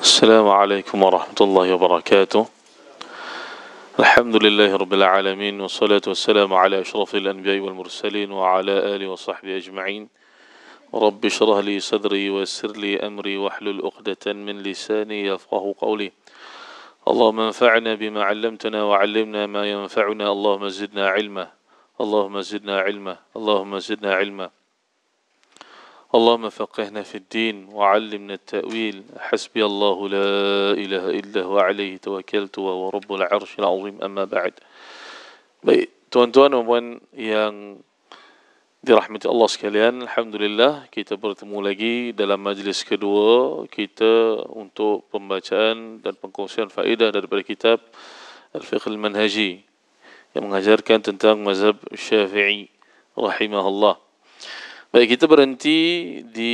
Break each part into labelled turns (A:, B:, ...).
A: السلام عليكم ورحمة الله وبركاته. الحمد لله رب العالمين والصلاة والسلام على أشرف الأنبياء والمرسلين وعلى آله وصحبه أجمعين. رب اشرح لي صدري ويسر لي أمري واحلل عقدة من لساني يفقه قولي. اللهم انفعنا بما علمتنا وعلمنا ما ينفعنا. اللهم زدنا علما، اللهم زدنا علما، اللهم زدنا علما. اللهم فقهنا في الدين وعلمنا التأويل. حسبي الله لا إله إلا هو عليه توكلت وهو رب العرش العظيم. أما بعد. Baik, tuan-tuan dan puan yang dirahmati Allah sekalian, alhamdulillah kita bertemu lagi dalam majlis kedua kita untuk pembacaan dan pengkongsian faedah daripada kitab Al-Fiqh Al-Manhaji yang mengajarkan tentang mazhab Syafi'i rahimahullah. Baik, kita berhenti di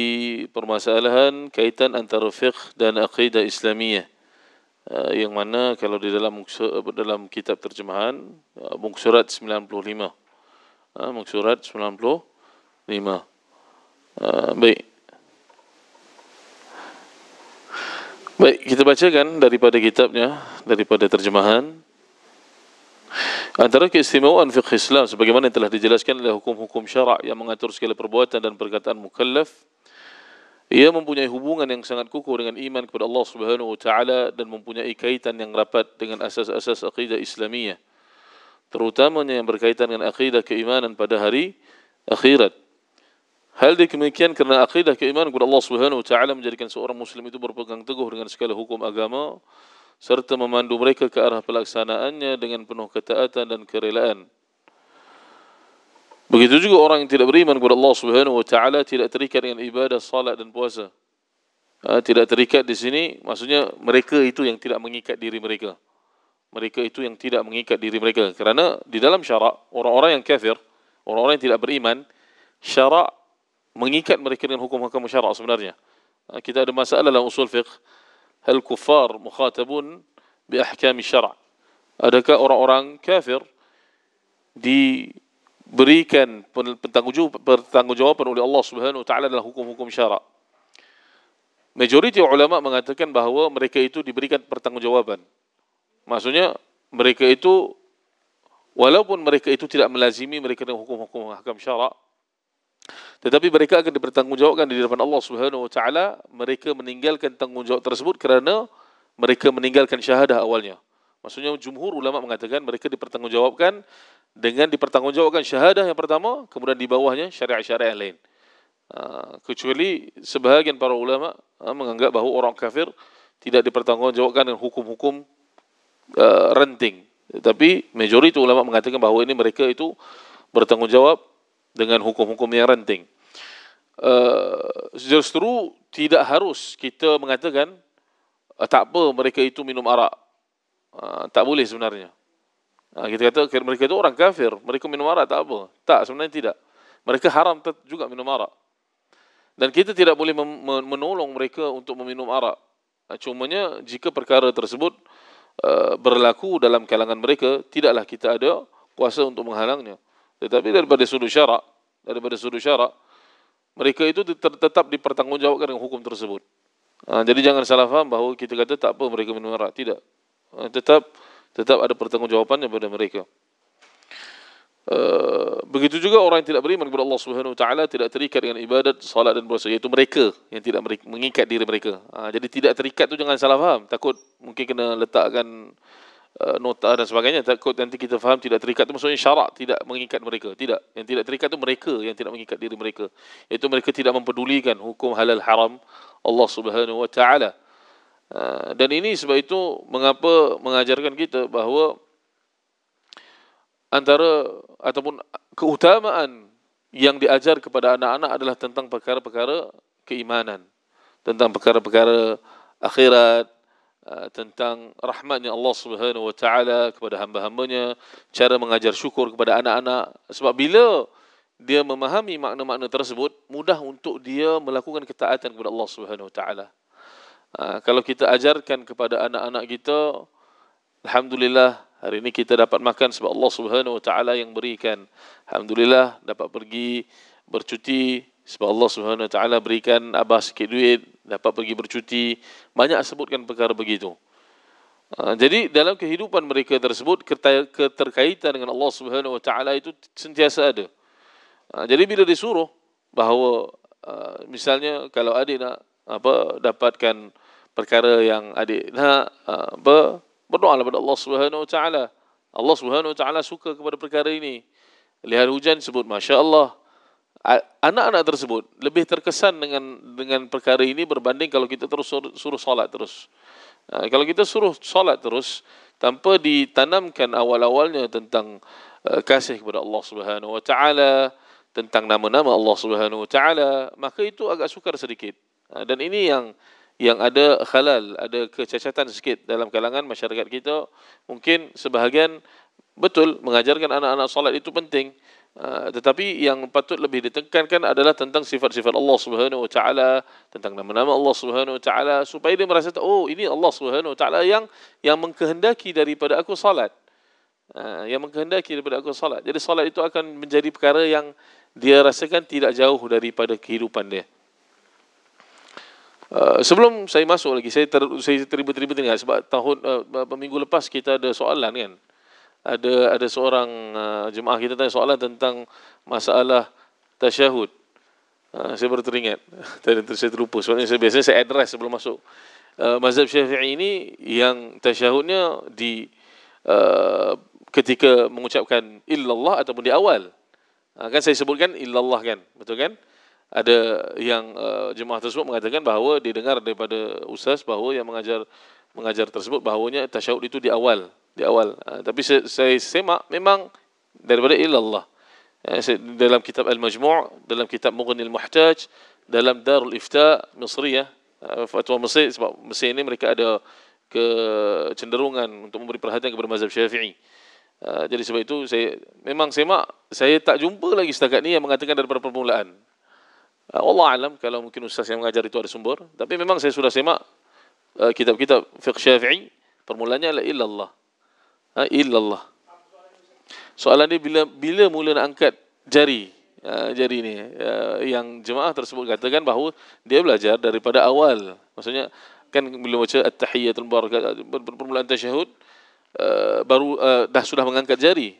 A: permasalahan kaitan antara fiqh dan aqidah Islamiyah, yang mana kalau di dalam kitab terjemahan muka surat 95, muka surat 95. Baik, kita bacakan daripada kitabnya, daripada terjemahan. Antara keistimewaan fiqh Islam sebagaimana yang telah dijelaskan oleh hukum-hukum syarak yang mengatur segala perbuatan dan perkataan mukallaf, ia mempunyai hubungan yang sangat kukuh dengan iman kepada Allah Subhanahu wa taala dan mempunyai kaitan yang rapat dengan asas-asas akidah Islamiyah, terutamanya yang berkaitan dengan akidah keimanan pada hari akhirat. Hal demikian kerana akidah keimanan kepada Allah Subhanahu wa taala menjadikan seorang muslim itu berpegang teguh dengan segala hukum agama serta memandu mereka ke arah pelaksanaannya dengan penuh ketaatan dan kerelaan. Begitu juga orang yang tidak beriman kepada Allah Subhanahu wa taala tidak terikat dengan ibadah salat dan puasa. Tidak terikat di sini maksudnya mereka itu yang tidak mengikat diri mereka. Mereka itu yang tidak mengikat diri mereka, kerana di dalam syarak orang-orang yang kafir, orang-orang yang tidak beriman, syarak mengikat mereka dengan hukum-hukum syarak sebenarnya. Kita ada masalah dalam usul fiqh, hal kuffar mukhatabun bi ahkam syara'. Adakah orang-orang kafir diberikan pertanggungjawaban oleh Allah Subhanahu wa taala dalam hukum-hukum syarak? Majoriti ulama mengatakan bahawa mereka itu diberikan pertanggungjawaban. Maksudnya mereka itu walaupun mereka itu tidak melazimi mereka dengan hukum-hukum ahkam syarak, tetapi mereka akan dipertanggungjawabkan di hadapan Allah Subhanahu wa taala. Mereka meninggalkan tanggungjawab tersebut kerana mereka meninggalkan syahadah awalnya. Maksudnya jumhur ulama mengatakan mereka dipertanggungjawabkan dengan dipertanggungjawabkan syahadah yang pertama, kemudian di bawahnya syariat-syariat yang lain. Kecuali sebahagian para ulama menganggap bahawa orang kafir tidak dipertanggungjawabkan dengan hukum-hukum renting. Tetapi majoriti ulama mengatakan bahawa ini mereka itu bertanggungjawab dengan hukum-hukum yang renting. Justru tidak harus kita mengatakan tak apa mereka itu minum arak. Tak boleh sebenarnya. Kita kata mereka itu orang kafir, mereka minum arak tak apa. Tak, sebenarnya tidak. Mereka haram juga minum arak. Dan kita tidak boleh menolong mereka untuk meminum arak. Cumanya jika perkara tersebut berlaku dalam kalangan mereka, tidaklah kita ada kuasa untuk menghalangnya. Tetapi daripada sudut syarak, mereka itu tetap dipertanggungjawabkan dengan hukum tersebut. Jadi jangan salah faham bahawa kita kata tak apa mereka minum arak. Tidak. Tetap ada pertanggungjawabannya pada mereka. Begitu juga orang yang tidak beriman kepada Allah Subhanahu wa taala tidak terikat dengan ibadat, salat dan puasa, iaitu mereka yang tidak mengikat diri mereka. Jadi tidak terikat tu jangan salah faham. Takut mungkin kena letakkan nota dan sebagainya, takut nanti kita faham tidak terikat itu maksudnya syarak tidak mengikat mereka. Tidak, yang tidak terikat itu mereka yang tidak mengikat diri mereka, iaitu mereka tidak mempedulikan hukum halal haram Allah Subhanahu wa taala. Dan ini sebab itu mengapa mengajarkan kita bahawa antara ataupun keutamaan yang diajar kepada anak-anak adalah tentang perkara-perkara keimanan, tentang perkara-perkara akhirat, tentang rahmatnya Allah Subhanahu wa taala kepada hamba-hambanya, cara mengajar syukur kepada anak-anak. Sebab bila dia memahami makna-makna tersebut, mudah untuk dia melakukan ketaatan kepada Allah Subhanahu wa taala. Kalau kita ajarkan kepada anak-anak kita, alhamdulillah hari ini kita dapat makan sebab Allah Subhanahu wa taala yang berikan. Alhamdulillah dapat pergi bercuti sebab Allah Subhanahu wa taala berikan abah sikit duit dapat pergi bercuti, banyak sebutkan perkara begitu. Jadi dalam kehidupan mereka tersebut keterkaitan dengan Allah Subhanahu Wa Taala itu sentiasa ada. Jadi bila disuruh bahawa misalnya kalau adik nak dapatkan perkara yang adik nak berdoalah kepada Allah Subhanahu Wa Taala. Allah Subhanahu Wa Taala suka kepada perkara ini. Lihat hujan sebut masya-Allah. Anak-anak tersebut lebih terkesan dengan perkara ini berbanding kalau kita terus suruh solat terus. Kalau kita suruh solat terus tanpa ditanamkan awal-awalnya tentang kasih kepada Allah Subhanahu Wa Taala, tentang nama-nama Allah Subhanahu Wa Taala, maka itu agak sukar sedikit. Dan ini yang ada khalal, ada kecacatan sedikit dalam kalangan masyarakat kita. Mungkin sebahagian betul mengajarkan anak-anak solat itu penting. Tetapi yang patut lebih ditekankan adalah tentang sifat-sifat Allah Subhanahu Wa Taala, tentang nama-nama Allah Subhanahu Wa Taala, supaya dia merasa oh ini Allah Subhanahu Wa Taala yang mengkehendaki daripada aku salat, yang mengkehendaki daripada aku salat. Jadi salat itu akan menjadi perkara yang dia rasakan tidak jauh daripada kehidupan dia. Sebelum saya masuk lagi, saya terlibat-terlibat dengar sebab minggu lepas kita ada soalan kan. Ada seorang jemaah kita tanya soalan tentang masalah tasyahud. Saya baru teringat. Tadi saya terlupa. Soalnya biasanya saya address sebelum masuk. Mazhab Syafi'i ini yang tasyahudnya ketika mengucapkan illallah ataupun di awal. Kan saya sebutkan illallah kan, betul kan? Ada yang jemaah tersebut mengatakan bahawa dia dengar daripada ustaz bahawa yang mengajar tersebut bahawanya tasyahud itu di awal. Tapi saya semak memang daripada illallah. Dalam kitab Al-Majmu', dalam kitab Mughnil Muhtaj, dalam Darul Ifta Misriyah, fatwa Mesir, sebab Mesir ini mereka ada kecenderungan untuk memberi perhatian kepada mazhab Syafi'i. Jadi sebab itu saya memang semak, saya tak jumpa lagi setakat ni yang mengatakan daripada permulaan. Allah alam kalau mungkin ustaz yang mengajar itu ada sumber, tapi memang saya sudah semak kitab-kitab fiqh Syafi'i, permulaannya adalah illallah. Illallah. Soalan dia bila mula nak angkat jari ni, yang jemaah tersebut katakan bahawa dia belajar daripada awal. Maksudnya kan bila baca at-tahiyyatul mubarakah permulaan tasyahud, baru dah sudah mengangkat jari.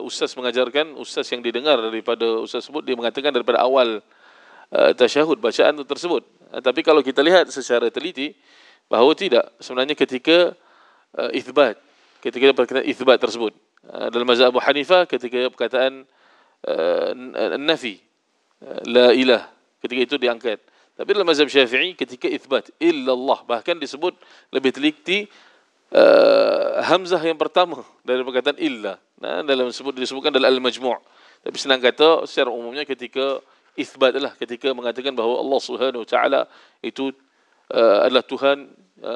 A: Ustaz mengajarkan, ustaz yang didengar daripada ustaz tersebut, dia mengatakan daripada awal tasyahud bacaan tersebut. Tapi kalau kita lihat secara teliti bahawa tidak, sebenarnya ketika perkataan itsbat tersebut dalam mazhab Abu Hanifah, ketika perkataan nafi la ilah, ketika itu diangkat. Tapi dalam mazhab Syafi'i ketika itsbat illallah, bahkan disebut lebih teliti hamzah yang pertama dari perkataan illa. Disebutkan dalam Al-Majmu'. Tapi senang kata secara umumnya ketika itsbat adalah ketika mengatakan bahawa Allah Subhanahu Wa Taala itu adalah Tuhan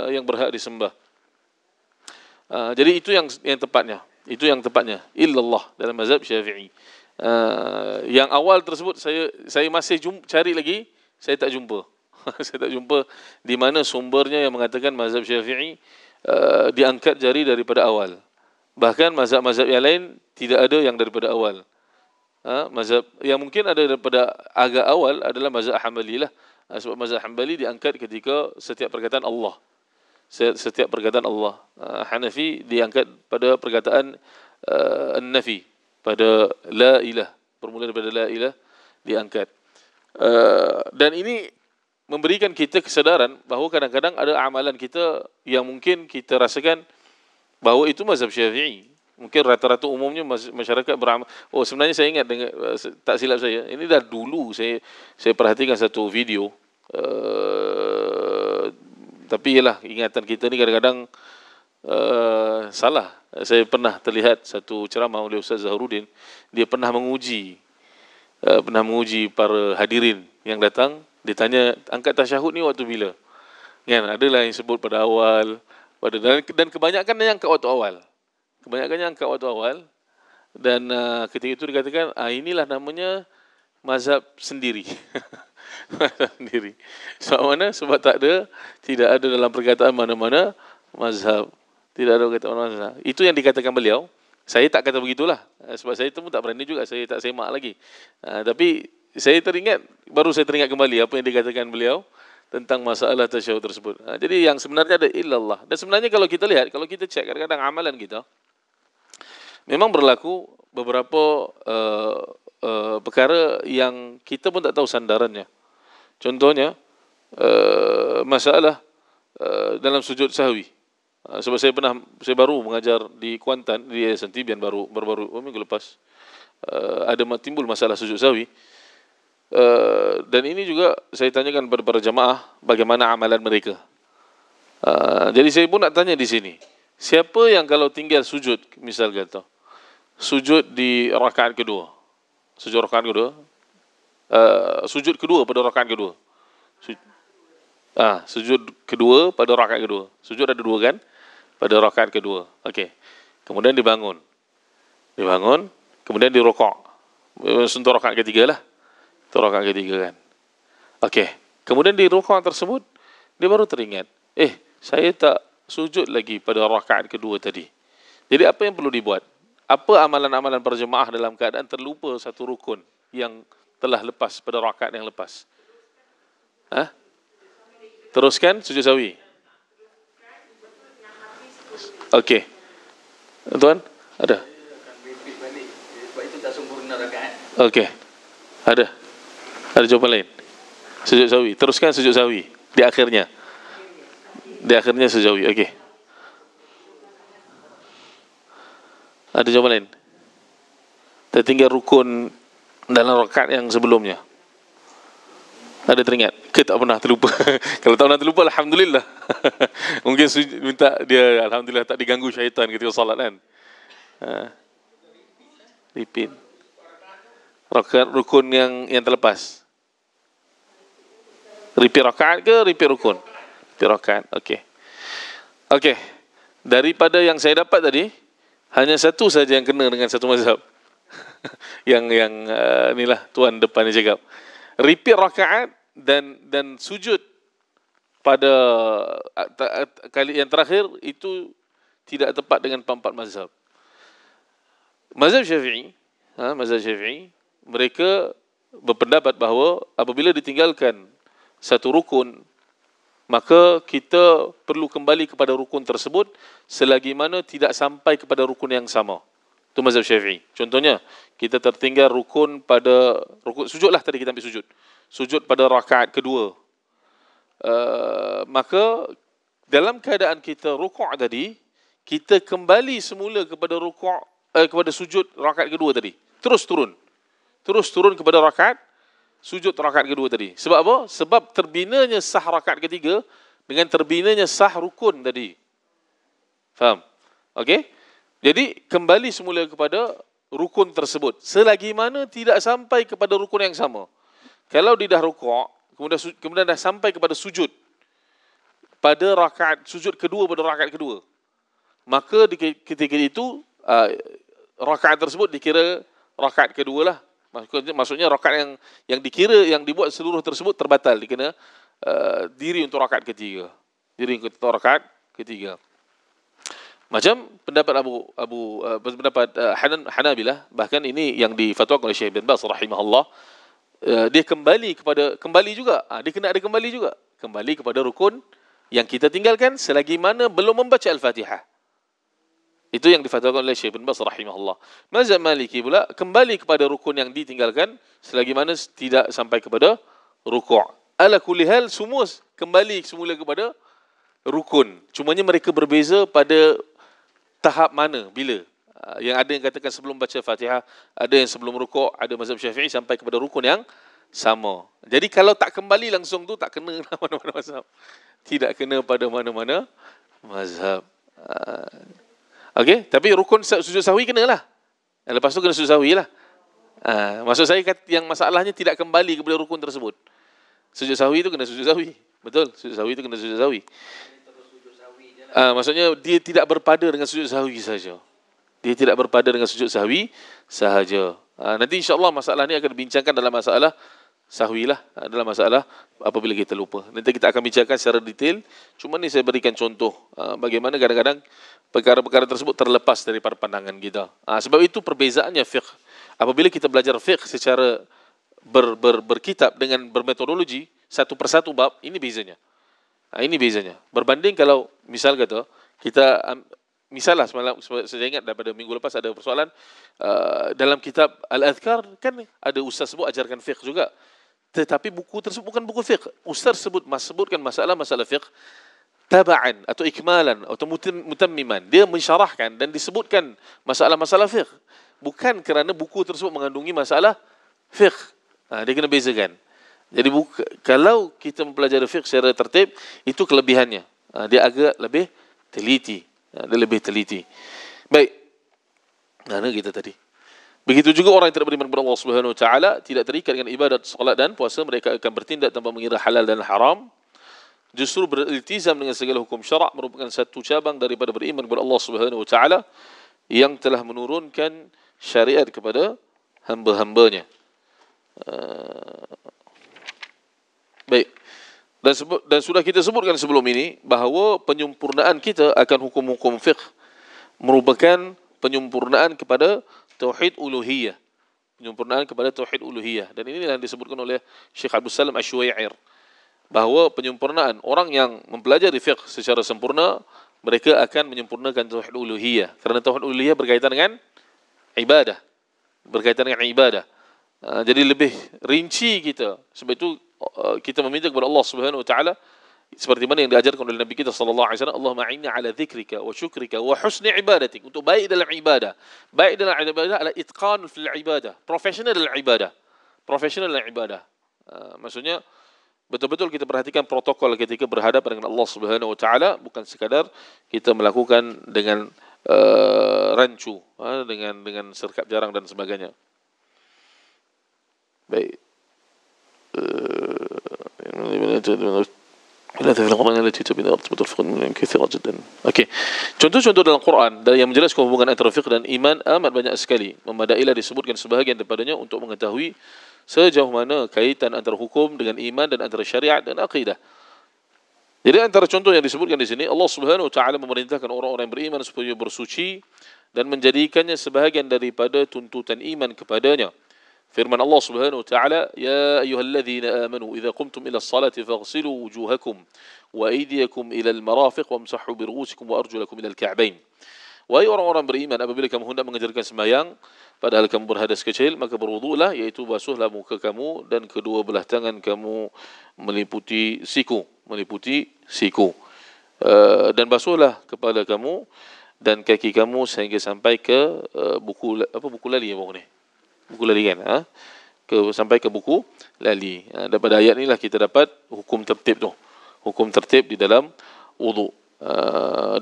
A: yang berhak disembah. Jadi itu yang tepatnya. Itu yang tepatnya. Illallah dalam mazhab Syafi'i. Yang awal tersebut saya masih cari lagi, saya tak jumpa. Saya tak jumpa di mana sumbernya yang mengatakan mazhab Syafi'i diangkat jari daripada awal. Bahkan mazhab-mazhab yang lain tidak ada yang daripada awal. Mazhab yang mungkin ada daripada agak awal adalah mazhab Hanbali lah. Sebab mazhab Hanbali diangkat ketika setiap perkataan Allah. Setiap perkataan Allah. Hanafi diangkat pada perkataan an-nafi, pada la ilah, bermula daripada la ilah diangkat. Dan ini memberikan kita kesedaran bahawa kadang-kadang ada amalan kita yang mungkin kita rasakan bahawa itu mazhab Syafi'i. Mungkin rata-rata umumnya masyarakat beramal. Oh, sebenarnya saya ingat tak silap saya, ini dah dulu saya perhatikan satu video. Tapi ialah ingatan kita ni kadang-kadang salah. Saya pernah terlihat satu ceramah oleh Ustaz Zaharuddin. Dia pernah menguji para hadirin yang datang. Dia tanya, angkat tasyahud ni waktu bila? Kan, adalah yang sebut pada awal, dan kebanyakan yang angkat waktu awal. Kebanyakannya angkat waktu awal. Dan ketika itu dikatakan, inilah namanya mazhab sendiri. Mazhab sendiri. Sebab mana? Sebab tidak ada dalam perkataan mana-mana mazhab. Tidak ada perkataan mazhab. Itu yang dikatakan beliau. Saya tak kata begitulah. Sebab saya pun tak berani juga. Saya tak semak lagi. Tapi baru saya teringat kembali apa yang dikatakan beliau tentang masalah tasyahud tersebut. Jadi yang sebenarnya ada illallah. Dan sebenarnya kalau kita lihat, kalau kita cek kadang-kadang amalan kita, memang berlaku beberapa perkara yang kita pun tak tahu sandarannya. Contohnya, masalah dalam sujud sahwi. Sebab saya baru mengajar di Kuantan, di Yayasan Tibian baru minggu lepas. Ada timbul masalah sujud sahwi. Dan ini juga saya tanyakan kepada para jamaah bagaimana amalan mereka. Jadi saya pun nak tanya di sini, siapa yang kalau tinggal sujud, misal kata sujud di rakaat kedua, sujud kedua pada rakaat kedua, sujud kedua pada rakaat kedua, sujud ada dua kan, pada rakaat kedua, okey. Kemudian dibangun, kemudian dirokok, sentuh rakaat ketiga lah. Itu rakaat ketiga kan. Okey. Kemudian di rakaat tersebut dia baru teringat, saya tak sujud lagi pada rakaat kedua tadi. Jadi apa yang perlu dibuat? Apa amalan-amalan berjemaah dalam keadaan terlupa satu rukun yang telah lepas pada rakaat yang lepas? Teruskan sujud sahwi. Okey. Tuan, ada? Okey. Ada jawapan lain? Sujud sahwi. Teruskan sujud sahwi di akhirnya. Di akhirnya sujud sahwi. Okey. Ada jawapan lain? Tertinggal rukun dalam rakaat yang sebelumnya. Ada teringat? Ke tak pernah terlupa? Kalau tak pernah terlupa, alhamdulillah. Mungkin minta dia, alhamdulillah tak diganggu syaitan ketika salat kan. Repeat. Rukun yang terlepas. Repeat rakaat ke repeat rukun? Repeat rakaat. Okey. Okey. Daripada yang saya dapat tadi, hanya satu saja yang kena dengan satu mazhab. yang inilah tuan depan ni cakap. Repeat rakaat dan sujud pada kali yang terakhir itu tidak tepat dengan empat mazhab. Mazhab Syafi'i, mereka berpendapat bahawa apabila ditinggalkan satu rukun, maka kita perlu kembali kepada rukun tersebut selagi mana tidak sampai kepada rukun yang sama. Itu mazhab Syafi'i. Contohnya, kita tertinggal rukun sujudlah tadi kita ambil sujud. Sujud pada rakaat kedua. Maka dalam keadaan kita rukuk tadi, kita kembali semula kepada kepada sujud rakaat kedua tadi. Terus turun kepada rakaat sujud rakaat kedua tadi. Sebab apa? Sebab terbinanya sah rakaat ketiga dengan terbinanya sah rukun tadi. Faham? Okey? Jadi kembali semula kepada rukun tersebut selagi mana tidak sampai kepada rukun yang sama. Kalau dia dah rukuk, kemudian dah sampai kepada sujud pada sujud kedua pada rakaat kedua, maka ketika itu rakaat tersebut dikira rakaat kedua lah. Maksudnya rakaat yang dikira, yang dibuat seluruh tersebut terbatal, dikena diri untuk rakaat ketiga. Macam pendapat pendapat Hanabilah, bahkan ini yang difatwakan oleh Syekh bin Baz rahimahullah, dia kembali juga. Dia kena ada kembali juga. Kembali kepada rukun yang kita tinggalkan selagi mana belum membaca Al-Fatihah. Itu yang difatwakan oleh Syekh bin Baz rahimahullah. Mazhab Maliki pula kembali kepada rukun yang ditinggalkan selagi mana tidak sampai kepada rukuk. Ala kulli hal, semua kembali semula kepada rukun. Cumanya mereka berbeza pada tahap mana, bila. Yang ada yang katakan sebelum baca Fatihah, ada yang sebelum rukuk, ada mazhab Syafi'i sampai kepada rukun yang sama. Jadi kalau tak kembali langsung tu tak kena mana-mana mazhab. Tidak kena pada mana-mana mazhab. Okey, tapi rukun sujud sahwi kenalah. Lepas tu kena sujud sahwi lah. Maksud saya yang masalahnya tidak kembali kepada rukun tersebut. Sujud sahwi itu kena sujud sahwi. Betul, sujud sahwi itu kena sujud sahwi. Maksudnya dia tidak berpada dengan sujud sahwi saja. Dia tidak berpada dengan sujud sahwi sahaja. Nanti insya-Allah masalah ni akan dibincangkan dalam masalah sahwi lah, dalam masalah apabila kita lupa. Nanti kita akan bincangkan secara detail. Cuma ni saya berikan contoh bagaimana kadang-kadang perkara-perkara tersebut terlepas daripada pandangan kita. Sebab itu perbezaannya fiqh. Apabila kita belajar fiqh secara berkitab dengan bermetodologi, satu persatu bab, ini bezanya. Ini bezanya. Berbanding kalau misal kata kita misal lah semalam saya ingat daripada minggu lepas ada persoalan dalam kitab Al-Adhkar kan ada ustaz sebut ajarkan fiqh juga. Tetapi buku tersebut bukan buku fiqh. Ustaz sebutkan masalah-masalah fiqh taba'an atau ikmalan atau mutammiman. Dia mensyarahkan dan disebutkan masalah-masalah fiqh. Bukan kerana buku tersebut mengandungi masalah fiqh. Dia kena bezakan. Jadi kalau kita mempelajari fiqh secara tertib, itu kelebihannya. Dia agak lebih teliti. Dia lebih teliti. Baik. Mana kita tadi? Begitu juga orang yang tidak beriman kepada Allah Subhanahu Wa Taala, tidak terikat dengan ibadat, salat dan puasa, mereka akan bertindak tanpa mengira halal dan haram. Justru beriltizam dengan segala hukum syarak merupakan satu cabang daripada beriman kepada Allah Subhanahu Wa Taala yang telah menurunkan syariat kepada hamba-hambanya. Baik. Dan sudah kita sebutkan sebelum ini bahawa penyempurnaan kita akan hukum-hukum fiqh merupakan penyempurnaan kepada tauhid uluhiyah. Penyempurnaan kepada tauhid uluhiyah. Dan ini yang disebutkan oleh Syekh Abdul Salam Asy-Syuai'ir. Bahawa penyempurnaan orang yang mempelajari fiqh secara sempurna, mereka akan menyempurnakan tauhid uluhiyah. Kerana tauhid uluhiyah berkaitan dengan ibadah. Berkaitan dengan ibadah. Jadi lebih rinci kita. Sebab itu kita meminta kepada Allah Subhanahu Wa Taala seperti mana yang diajarkan oleh Nabi kita sallallahu alaihi wasallam, Allahumma a'inna ala dzikrika wa syukrika wa husni ibadatik, untuk baik dalam ibadah. Baik dalam ibadah adalah itqan fil ibadah, profesional dalam ibadah. Profesional dalam ibadah. Maksudnya betul-betul kita perhatikan protokol ketika berhadapan dengan Allah Subhanahu Wa Taala, bukan sekadar kita melakukan dengan rancu, dengan serkap jarang dan sebagainya. Baik. Okey. Contoh-contoh dalam Quran yang menjelaskan hubungan antara fiqh dan iman amat banyak sekali. Memadailah disebutkan sebahagian daripadanya untuk mengetahui sejauh mana kaitan antara hukum dengan iman dan antara syariat dan akidah. Jadi antara contoh yang disebutkan di sini, Allah Subhanahu Wa Taala memerintahkan orang-orang yang beriman supaya bersuci dan menjadikannya sebahagian daripada tuntutan iman kepadanya. Firman Allah Subhanahu Wa Taala, "Ya ayyuhalladzina amanu idza qumtum ila as-salati faghsilu wujuhakum wa aydiyakum ila al-marafiq wamsahu bi ru'usikum wa arjulakum ila al-ka'bain." Wahai orang-orang beriman, apabila kamu hendak mengerjakan sembahyang padahal kamu berhadas kecil, maka berwudulah, iaitu basuhlah muka kamu dan kedua belah tangan kamu meliputi siku, dan basuhlah kepala kamu dan kaki kamu sehingga sampai ke buku lali ya bang ni. Buku lali kan, sampai ke buku lali. Daripada ayat inilah kita dapat hukum tertib tu. Hukum tertib di dalam wudu.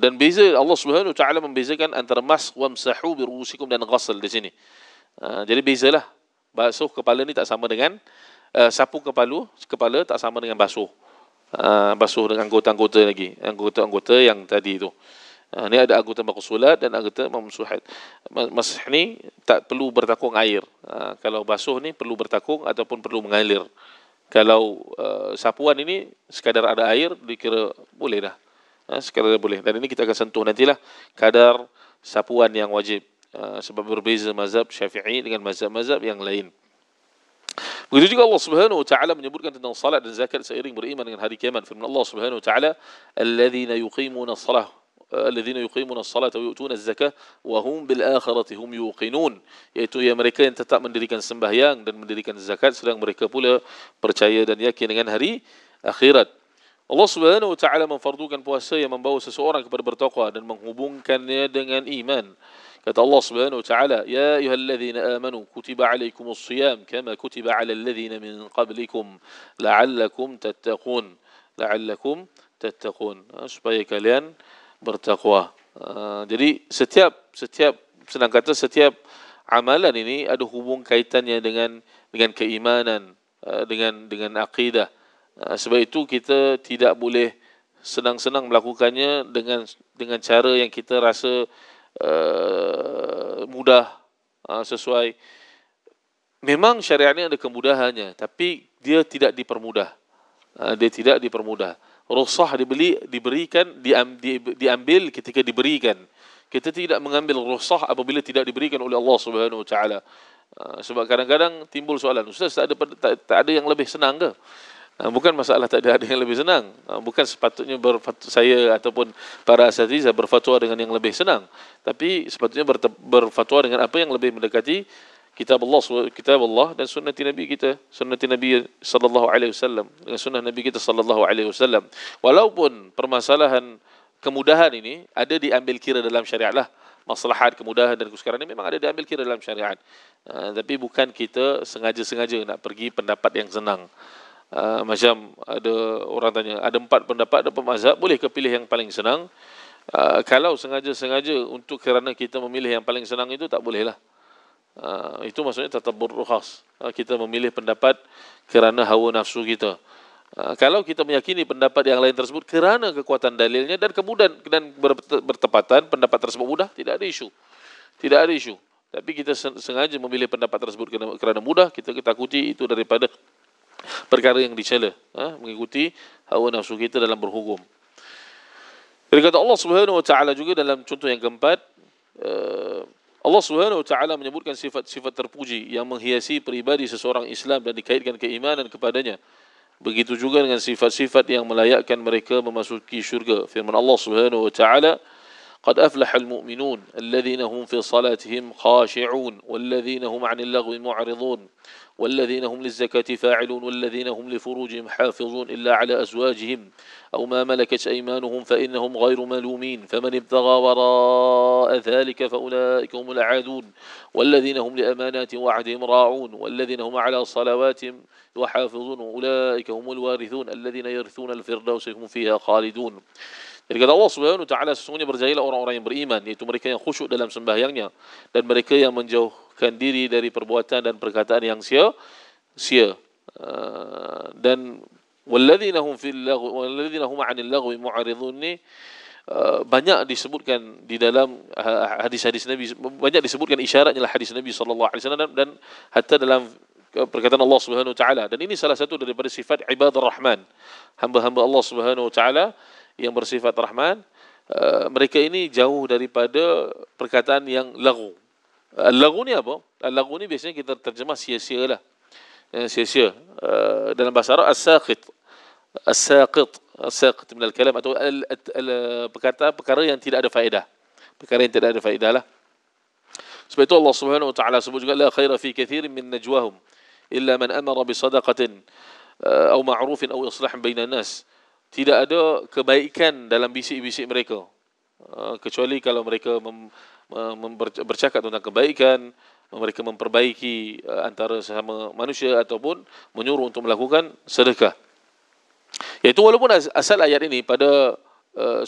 A: Dan beza Allah Subhanahu Wa Taala membezakan antara mas wamsahu bi ru'usikum dan ghasl di sini. Jadi bezalah. Basuh kepala ni tak sama dengan sapu kepala tak sama dengan basuh. Basuh dengan anggota-anggota lagi. Anggota-anggota yang tadi tu. Ini ada anggota maghsulat dan anggota mamsuhat. Masih ni tak perlu bertakung air. Kalau basuh ni perlu bertakung ataupun perlu mengalir. Kalau sapuan ini sekadar ada air dikira boleh dah. Sekadar boleh. Dan ini kita akan sentuh nantilah kadar sapuan yang wajib. Sebab berbeza mazhab Syafi'i dengan mazhab-mazhab yang lain. Begitu juga Allah Subhanahu Wa Taala menyebutkan tentang salat dan zakat seiring beriman dengan hari kiamat. Firman Allah Subhanahu Wa Taala, "Alladzina yuqimuna as-salah الذين يقيمون الصلاة ويؤتون الزكاة وهم بالآخرة هم يوقنون." Iaitu yang mereka yang tetap mendirikan sembahyang dan mendirikan zakat sedang mereka pula percaya dan yakin dengan hari akhirat. Allah Subhanahu Wa Taala memfardukan puasa yang membawa seseorang kepada bertakwa dan menghubungkannya dengan iman. Kata Allah Subhanahu Wa Taala, "Ya ayyuhalladzina amanu kutiba alaikumus shiyam kama kutiba alal ladzina min qablikum la'allakum tattaqun." La'allakum tattaqun. Supaya kalian bertakwa. Jadi setiap senang kata setiap amalan ini ada hubung kaitannya dengan keimanan, dengan akidah. Sebab itu kita tidak boleh senang-senang melakukannya dengan cara yang kita rasa mudah, sesuai. Memang syariat ini ada kemudahannya, tapi dia tidak dipermudah. Rukhsah diambil ketika diberikan. Kita tidak mengambil rukhsah apabila tidak diberikan oleh Allah Subhanahu Wa Taala. Sebab kadang-kadang timbul soalan, Ustaz, tak ada yang lebih senang ke? Bukan masalah tak ada yang lebih senang. Bukan sepatutnya saya ataupun para asatidzah berfatwa dengan yang lebih senang. Tapi sepatutnya berfatwa dengan apa yang lebih mendekati kitab Allah dan sunnah Nabi kita, sunnah Nabi sallallahu alaihi wasallam, dengan sunnah Nabi kita sallallahu alaihi wasallam. Walaupun permasalahan kemudahan ini ada diambil kira dalam syariat lah. Maslahat, kemudahan dan kesukaran ini memang ada diambil kira dalam syariat. Tapi bukan kita sengaja-sengaja nak pergi pendapat yang senang. Macam ada orang tanya, ada 4 pendapat, ada 4 mazhab, boleh ke pilih yang paling senang? Kalau sengaja-sengaja untuk kerana kita memilih yang paling senang itu, tak bolehlah. Itu maksudnya tatabbur rukhas. Kita memilih pendapat kerana hawa nafsu kita. Kalau kita meyakini pendapat yang lain tersebut kerana kekuatan dalilnya dan kemudian dan bertepatan pendapat tersebut mudah, tidak ada isu. Tidak ada isu. Tapi kita sengaja memilih pendapat tersebut kerana mudah, kita takuti itu daripada perkara yang dicela, mengikuti hawa nafsu kita dalam berhukum. Jadi kata Allah Subhanahu wa taala juga dalam contoh yang keempat, Allah Subhanahu wa taala menyebutkan sifat-sifat terpuji yang menghiasi peribadi seseorang Islam dan dikaitkan keimanan kepadanya. Begitu juga dengan sifat-sifat yang melayakkan mereka memasuki syurga. Firman Allah Subhanahu wa taala, قد أفلح المؤمنون الذين هم في صلاتهم خاشعون والذين هم عن اللغو معرضون والذين هم للزكاة فاعلون والذين هم لفروجهم حافظون إلا على أزواجهم أو ما ملكت أيمانهم فإنهم غير ملومين فمن ابتغى وراء ذلك فأولئك هم العادون والذين هم لأمانات وعدهم راعون والذين هم على صلواتهم يحافظون وأولئك هم الوارثون الذين يرثون الفردوس هم فيها خالدون. Jadi kata Allah Subhanahu wa taala, sesungguhnya berjayalah orang-orang yang beriman, yaitu mereka yang khusyuk dalam sembahyangnya dan mereka yang menjauhkan diri dari perbuatan dan perkataan yang sia-sia. Dan walladzina hum fil lagwi walladzina hum 'anil lagwi mu'ridun ni banyak disebutkan di dalam hadis-hadis Nabi, banyak disebutkan isyaratnya lah hadis Nabi sallallahu alaihi wasallam dan hatta dalam perkataan Allah Subhanahu wa taala. Dan ini salah satu daripada sifat ibadur rahman, hamba-hamba Allah Subhanahu wa taala yang bersifat rahman. Mereka ini jauh daripada perkataan yang lagu. Lagu ni apa? Lagu ni biasanya kita terjemah sia-sia lah. Sia-sia. Dalam bahasa Arab as-saqit. As-saqit min al-kalam atau perkara yang tidak ada faedah. Perkara yang tidak ada faedah lah. Sebab itu Allah Subhanahu wa taala sebut juga la khaira fi kathirin min najwahum illa man amara bi sadaqatin aw ma'rufin aw islahin bainan nas. Tidak ada kebaikan dalam bisik-bisik mereka, kecuali kalau mereka bercakap tentang kebaikan, mereka memperbaiki antara sesama manusia ataupun menyuruh untuk melakukan sedekah. Iaitu walaupun asal ayat ini pada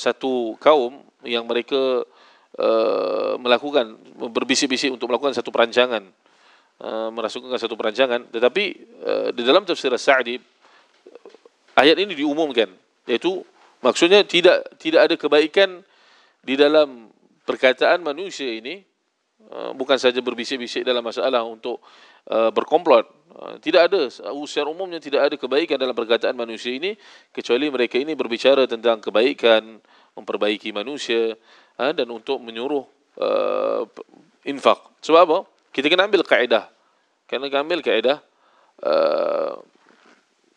A: satu kaum yang mereka melakukan berbisik-bisik untuk melakukan satu perancangan, merasukan satu perancangan, tetapi di dalam tafsir As-Sa'di ayat ini diumumkan. Iaitu maksudnya tidak ada kebaikan di dalam perkataan manusia ini, bukan saja berbisik-bisik dalam masalah untuk berkomplot. Tidak ada, secara umumnya tidak ada kebaikan dalam perkataan manusia ini, kecuali mereka ini berbicara tentang kebaikan, memperbaiki manusia, dan untuk menyuruh infak. Sebab apa? Kita kena ambil kaedah.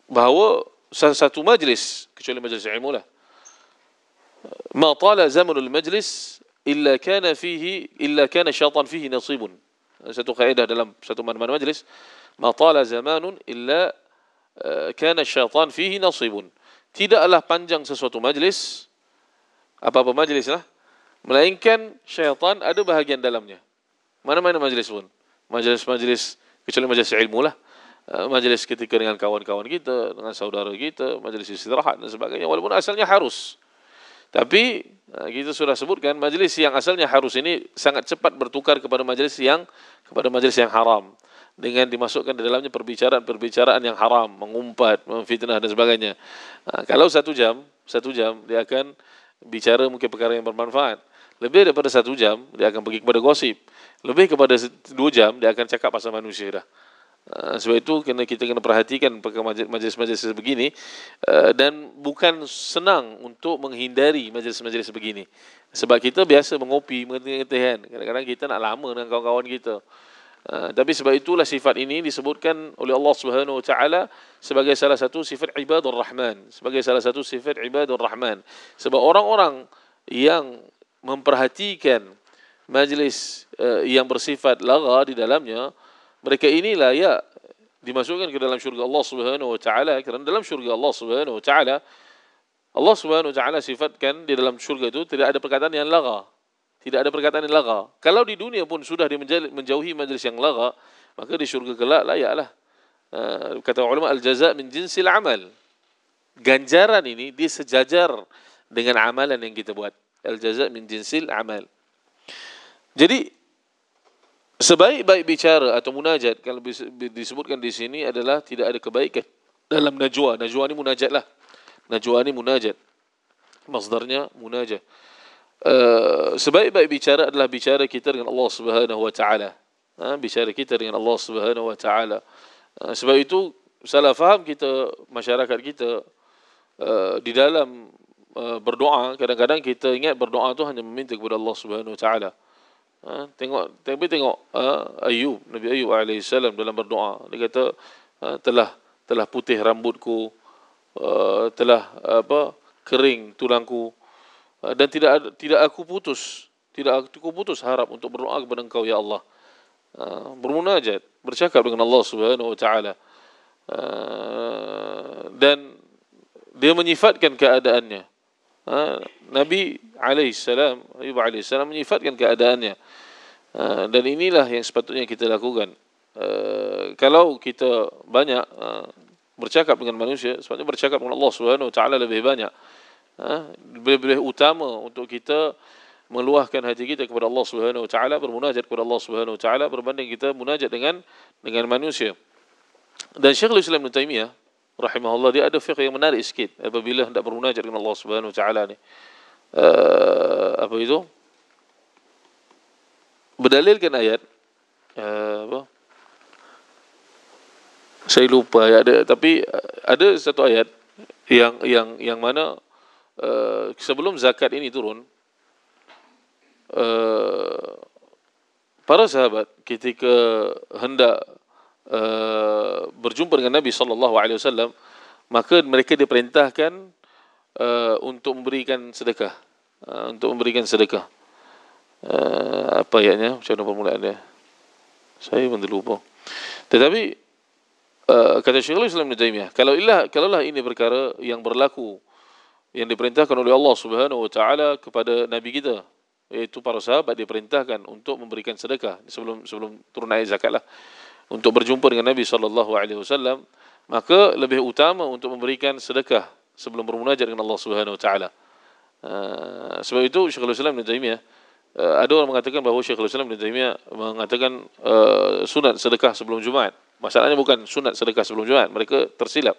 A: Bahawa satu majlis, kecuali majlis ilmu lah, ma tala zamanul majlis illa kana syaitan fihi nasibun. Satu kaedah dalam satu mana-mana majlis, ma tala zamanun illa kana syaitan fihi nasibun. Tidaklah panjang sesuatu majlis, apa-apa majlis lah, melainkan syaitan ada bahagian dalamnya. Mana-mana majlis pun, majlis kecuali majlis ilmu lah, majlis ketika dengan kawan-kawan kita, dengan saudara kita, majlis istirahat dan sebagainya, walaupun asalnya harus. Tapi kita sudah sebutkan majlis yang asalnya harus ini sangat cepat bertukar kepada majlis yang haram, dengan dimasukkan di dalamnya perbicaraan yang haram, mengumpat, memfitnah dan sebagainya. Kalau satu jam dia akan bicara mungkin perkara yang bermanfaat. Lebih daripada 1 jam dia akan pergi kepada gosip. Lebih kepada 2 jam dia akan cakap pasal manusia dah. Sebab itu kita kena perhatikan majlis-majlis begini, dan bukan senang untuk menghindari majlis-majlis begini. Sebab kita biasa mengopi, mengetih kan. Kadang-kadang kita nak lama dengan kawan-kawan kita. Tapi sebab itulah sifat ini disebutkan oleh Allah Subhanahu wa taala sebagai salah satu sifat ibadur rahman, sebagai salah satu sifat ibadur rahman. Sebab orang-orang yang memperhatikan majlis yang bersifat lagha di dalamnya, mereka ini layak dimasukkan ke dalam syurga Allah Subhanahu wa taala, kerana dalam syurga Allah Subhanahu wa taala, Allah Subhanahu wa taala sifatkan di dalam syurga itu tidak ada perkataan yang lagha. Tidak ada perkataan yang lagha. Kalau di dunia pun sudah dia menjauhi majlis yang lagha, maka di syurga kelak layaklah. Kata ulama, al-jaza' min jinsil amal. Ganjaran ini dia sejajar dengan amalan yang kita buat. Al-jaza' min jinsil amal. Jadi sebaik-baik bicara atau munajat, kalau disebutkan di sini adalah tidak ada kebaikan dalam najwa. Najwa ini munajat lah. Najwa ini munajat. Masdarnya munajat. Sebaik-baik bicara adalah bicara kita dengan Allah Subhanahu wa taala. Bicara kita dengan Allah Subhanahu wa taala. Sebab itu salah faham kita, masyarakat kita di dalam berdoa, kadang-kadang kita ingat berdoa tu hanya meminta kepada Allah Subhanahu wa taala. Tengok Ayub, Nabi Ayub alaihissalam dalam berdoa, dia kata telah putih rambutku, telah kering tulangku, dan tidak aku putus harap untuk berdoa kepada Engkau ya Allah. Bermunajat, bercakap dengan Allah Subhanahu wa taala. Dan dia menyifatkan keadaannya. Nabi alaihissalam, Ayub alaihissalam menyifatkan keadaannya. Dan inilah yang sepatutnya kita lakukan. Kalau kita banyak bercakap dengan manusia, sepatutnya bercakap dengan Allah Subhanahu wa taala lebih banyak. Lebih utama untuk kita meluahkan hati kita kepada Allah Subhanahu wa taala, bermunajat kepada Allah Subhanahu wa taala berbanding kita munajat dengan manusia. Dan Syekhul Islam Ibn Taimiyah rahimahullah, dia ada fiqh yang menarik sikit apabila hendak bermunajat dengan Allah Subhanahu wa taala ni. Apa itu? Berdalilkan ayat saya lupa ayat ada, tapi ada satu ayat yang mana sebelum zakat ini turun, para sahabat ketika hendak berjumpa dengan Nabi SAW, maka mereka diperintahkan untuk memberikan sedekah. Apa ayatnya? Macam mana permulaan dia? Saya pun terlupa. Tetapi kata Syekhul Islam Ibn Taimiyah, kalaulah ini perkara yang berlaku, yang diperintahkan oleh Allah Subhanahu wa taala kepada nabi kita, iaitu para sahabat diperintahkan untuk memberikan sedekah sebelum turun ayat zakat lah, untuk berjumpa dengan Nabi SAW, maka lebih utama untuk memberikan sedekah sebelum bermunajat dengan Allah Subhanahu wa taala. Sebab itu Syekhul Islam Ibn Taimiyah, ada orang mengatakan bahawa Syekhul Islam Ibn Taimiyah mengatakan sunat sedekah sebelum Jumaat. Masalahnya bukan sunat sedekah sebelum Jumaat, mereka tersilap.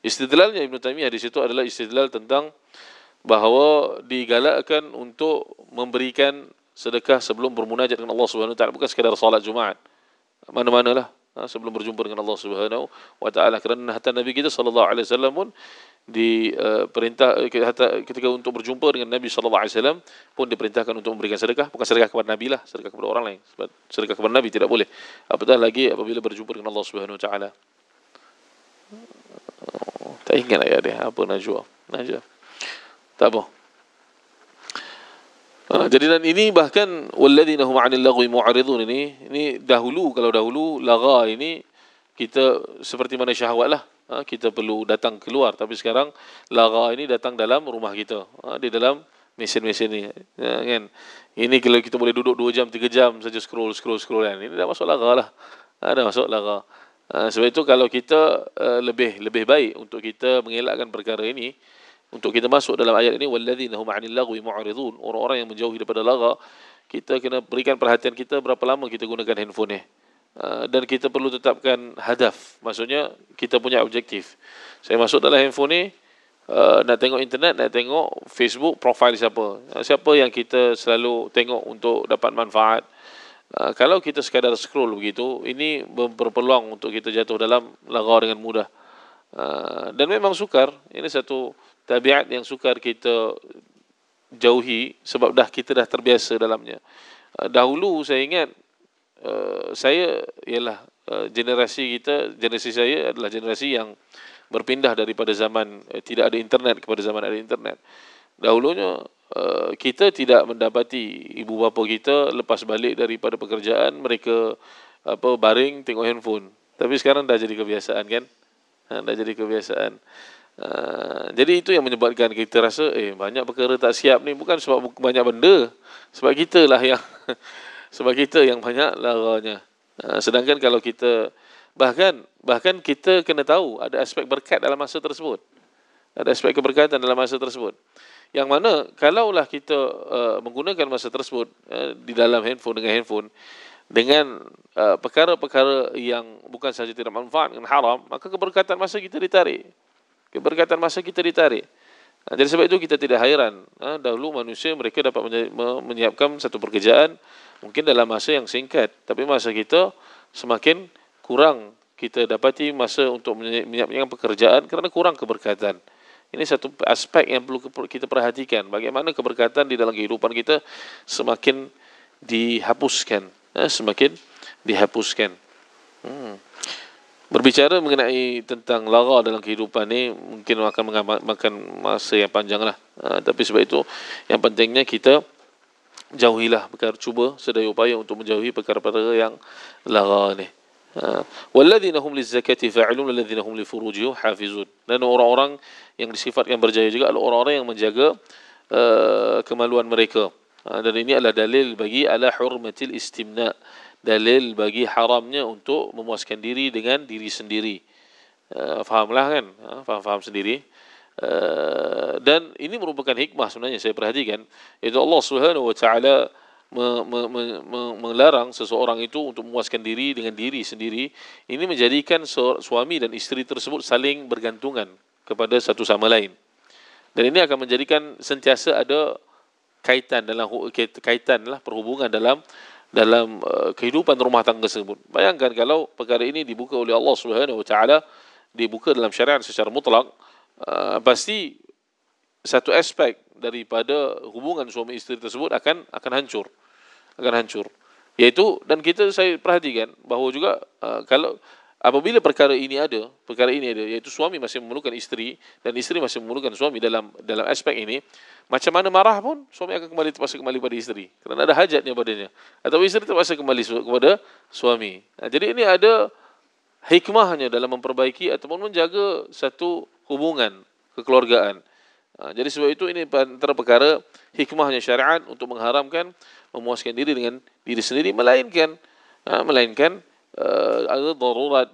A: Istidlalnya Ibn Taimiyah di situ adalah istidlal tentang bahawa digalakkan untuk memberikan sedekah sebelum bermunajat dengan Allah Subhanahu wa taala, bukan sekadar salat Jumaat. Mana-manalah sebelum berjumpa dengan Allah Subhanahu wa taala, kerana hatta Nabi kita sallallahu alaihi wasallam pun diperintah ketika untuk berjumpa dengan Nabi sallallahu alaihi wasallam pun diperintahkan untuk memberikan sedekah, bukan sedekah kepada Nabi lah, sedekah kepada orang lain. Sebab sedekah kepada Nabi tidak boleh, apatah lagi apabila berjumpa dengan Allah Subhanahu wa taala. Tak ingat ayat dia apa, najwa. Tak apa. Jadi dan ini bahkan walladzina hum 'anil lagwi mu'ridun, ini dahulu, kalau dahulu lagha ini kita seperti mana syahwat lah, kita perlu datang keluar, tapi sekarang lagha ini datang dalam rumah kita, di dalam mesin-mesin ni, kan. Ini kalau kita boleh duduk 2 jam 3 jam saja scroll kan, ini dah masuk lagha lah. Dah masuk lagha. Sebab itu kalau kita lebih baik untuk kita mengelakkan perkara ini, untuk kita masuk dalam ayat ini, walladzina hum 'anil lagwi mu'ridun, orang-orang yang menjauhi daripada lagha, kita kena berikan perhatian kita berapa lama kita gunakan handphone ni. Dan kita perlu tetapkan hadaf, maksudnya kita punya objektif. Saya masuk dalam handphone ni nak tengok internet, nak tengok Facebook, profil siapa yang kita selalu tengok untuk dapat manfaat. Kalau kita sekadar scroll begitu, ini berpeluang untuk kita jatuh dalam lagha dengan mudah. Dan memang sukar, ini satu tabiat yang sukar kita jauhi sebab kita dah terbiasa dalamnya. Dahulu saya ingat saya ialah generasi saya adalah generasi yang berpindah daripada zaman tidak ada internet kepada zaman ada internet. Dahulunya kita tidak mendapati ibu bapa kita lepas balik daripada pekerjaan mereka baring tengok handphone. Tapi sekarang dah jadi kebiasaan kan? Dah jadi kebiasaan. Jadi itu yang menyebabkan kita rasa banyak perkara tak siap ni bukan sebab banyak benda, sebab kita lah yang sebab kita yang banyak laranya. Sedangkan kalau kita bahkan kita kena tahu ada aspek berkat dalam masa tersebut. Ada aspek keberkatan dalam masa tersebut. Yang mana kalaulah kita menggunakan masa tersebut di dalam handphone dengan perkara-perkara yang bukan sahaja tidak manfaat dengan haram, maka keberkatan masa kita ditarik. Jadi sebab itu kita tidak hairan. Dahulu manusia mereka dapat menyiapkan satu pekerjaan mungkin dalam masa yang singkat, tapi masa kita semakin kurang kita dapati masa untuk menyiapkan pekerjaan kerana kurang keberkatan. Ini satu aspek yang perlu kita perhatikan. Bagaimana keberkatan di dalam kehidupan kita semakin dihapuskan. Berbicara mengenai tentang lara dalam kehidupan ni mungkin akan makan masa yang panjang lah. Tapi sebab itu yang pentingnya kita jauhilah cuba sedaya upaya untuk menjauhi perkara-perkara yang lara ni. Walladzina hum lizzakati fa'ilun walladzina hum lifurujihim hafizun. Dan orang-orang yang disifatkan berjaya juga adalah orang-orang yang menjaga kemaluan mereka. Dan ini adalah dalil bagi ala hurmatil istimna', dalil bagi haramnya untuk memuaskan diri dengan diri sendiri. Fahamlah kan? Faham sendiri. Dan ini merupakan hikmah sebenarnya saya perhatikan, iaitu Allah Subhanahu wa taala melarang seseorang itu untuk memuaskan diri dengan diri sendiri. Ini menjadikan suami dan isteri tersebut saling bergantungan kepada satu sama lain. Dan ini akan menjadikan sentiasa ada kaitan perhubungan dalam kehidupan rumah tangga tersebut. Bayangkan kalau perkara ini dibuka oleh Allah Subhanahu wa taala, dibuka dalam syariat secara mutlak, pasti satu aspek daripada hubungan suami isteri tersebut akan hancur. Yaitu, dan saya perhatikan bahawa juga kalau apabila perkara ini ada, iaitu suami masih memerlukan isteri dan isteri masih memerlukan suami dalam aspek ini, macam mana marah pun suami akan terpaksa kembali pada isteri kerana ada hajatnya padanya, atau isteri terpaksa kembali kepada suami. Jadi ini ada hikmahnya dalam memperbaiki ataupun menjaga satu hubungan kekeluargaan. Jadi sebab itu ini antara perkara hikmahnya syariat untuk mengharamkan memuaskan diri dengan diri sendiri, melainkan ada darurat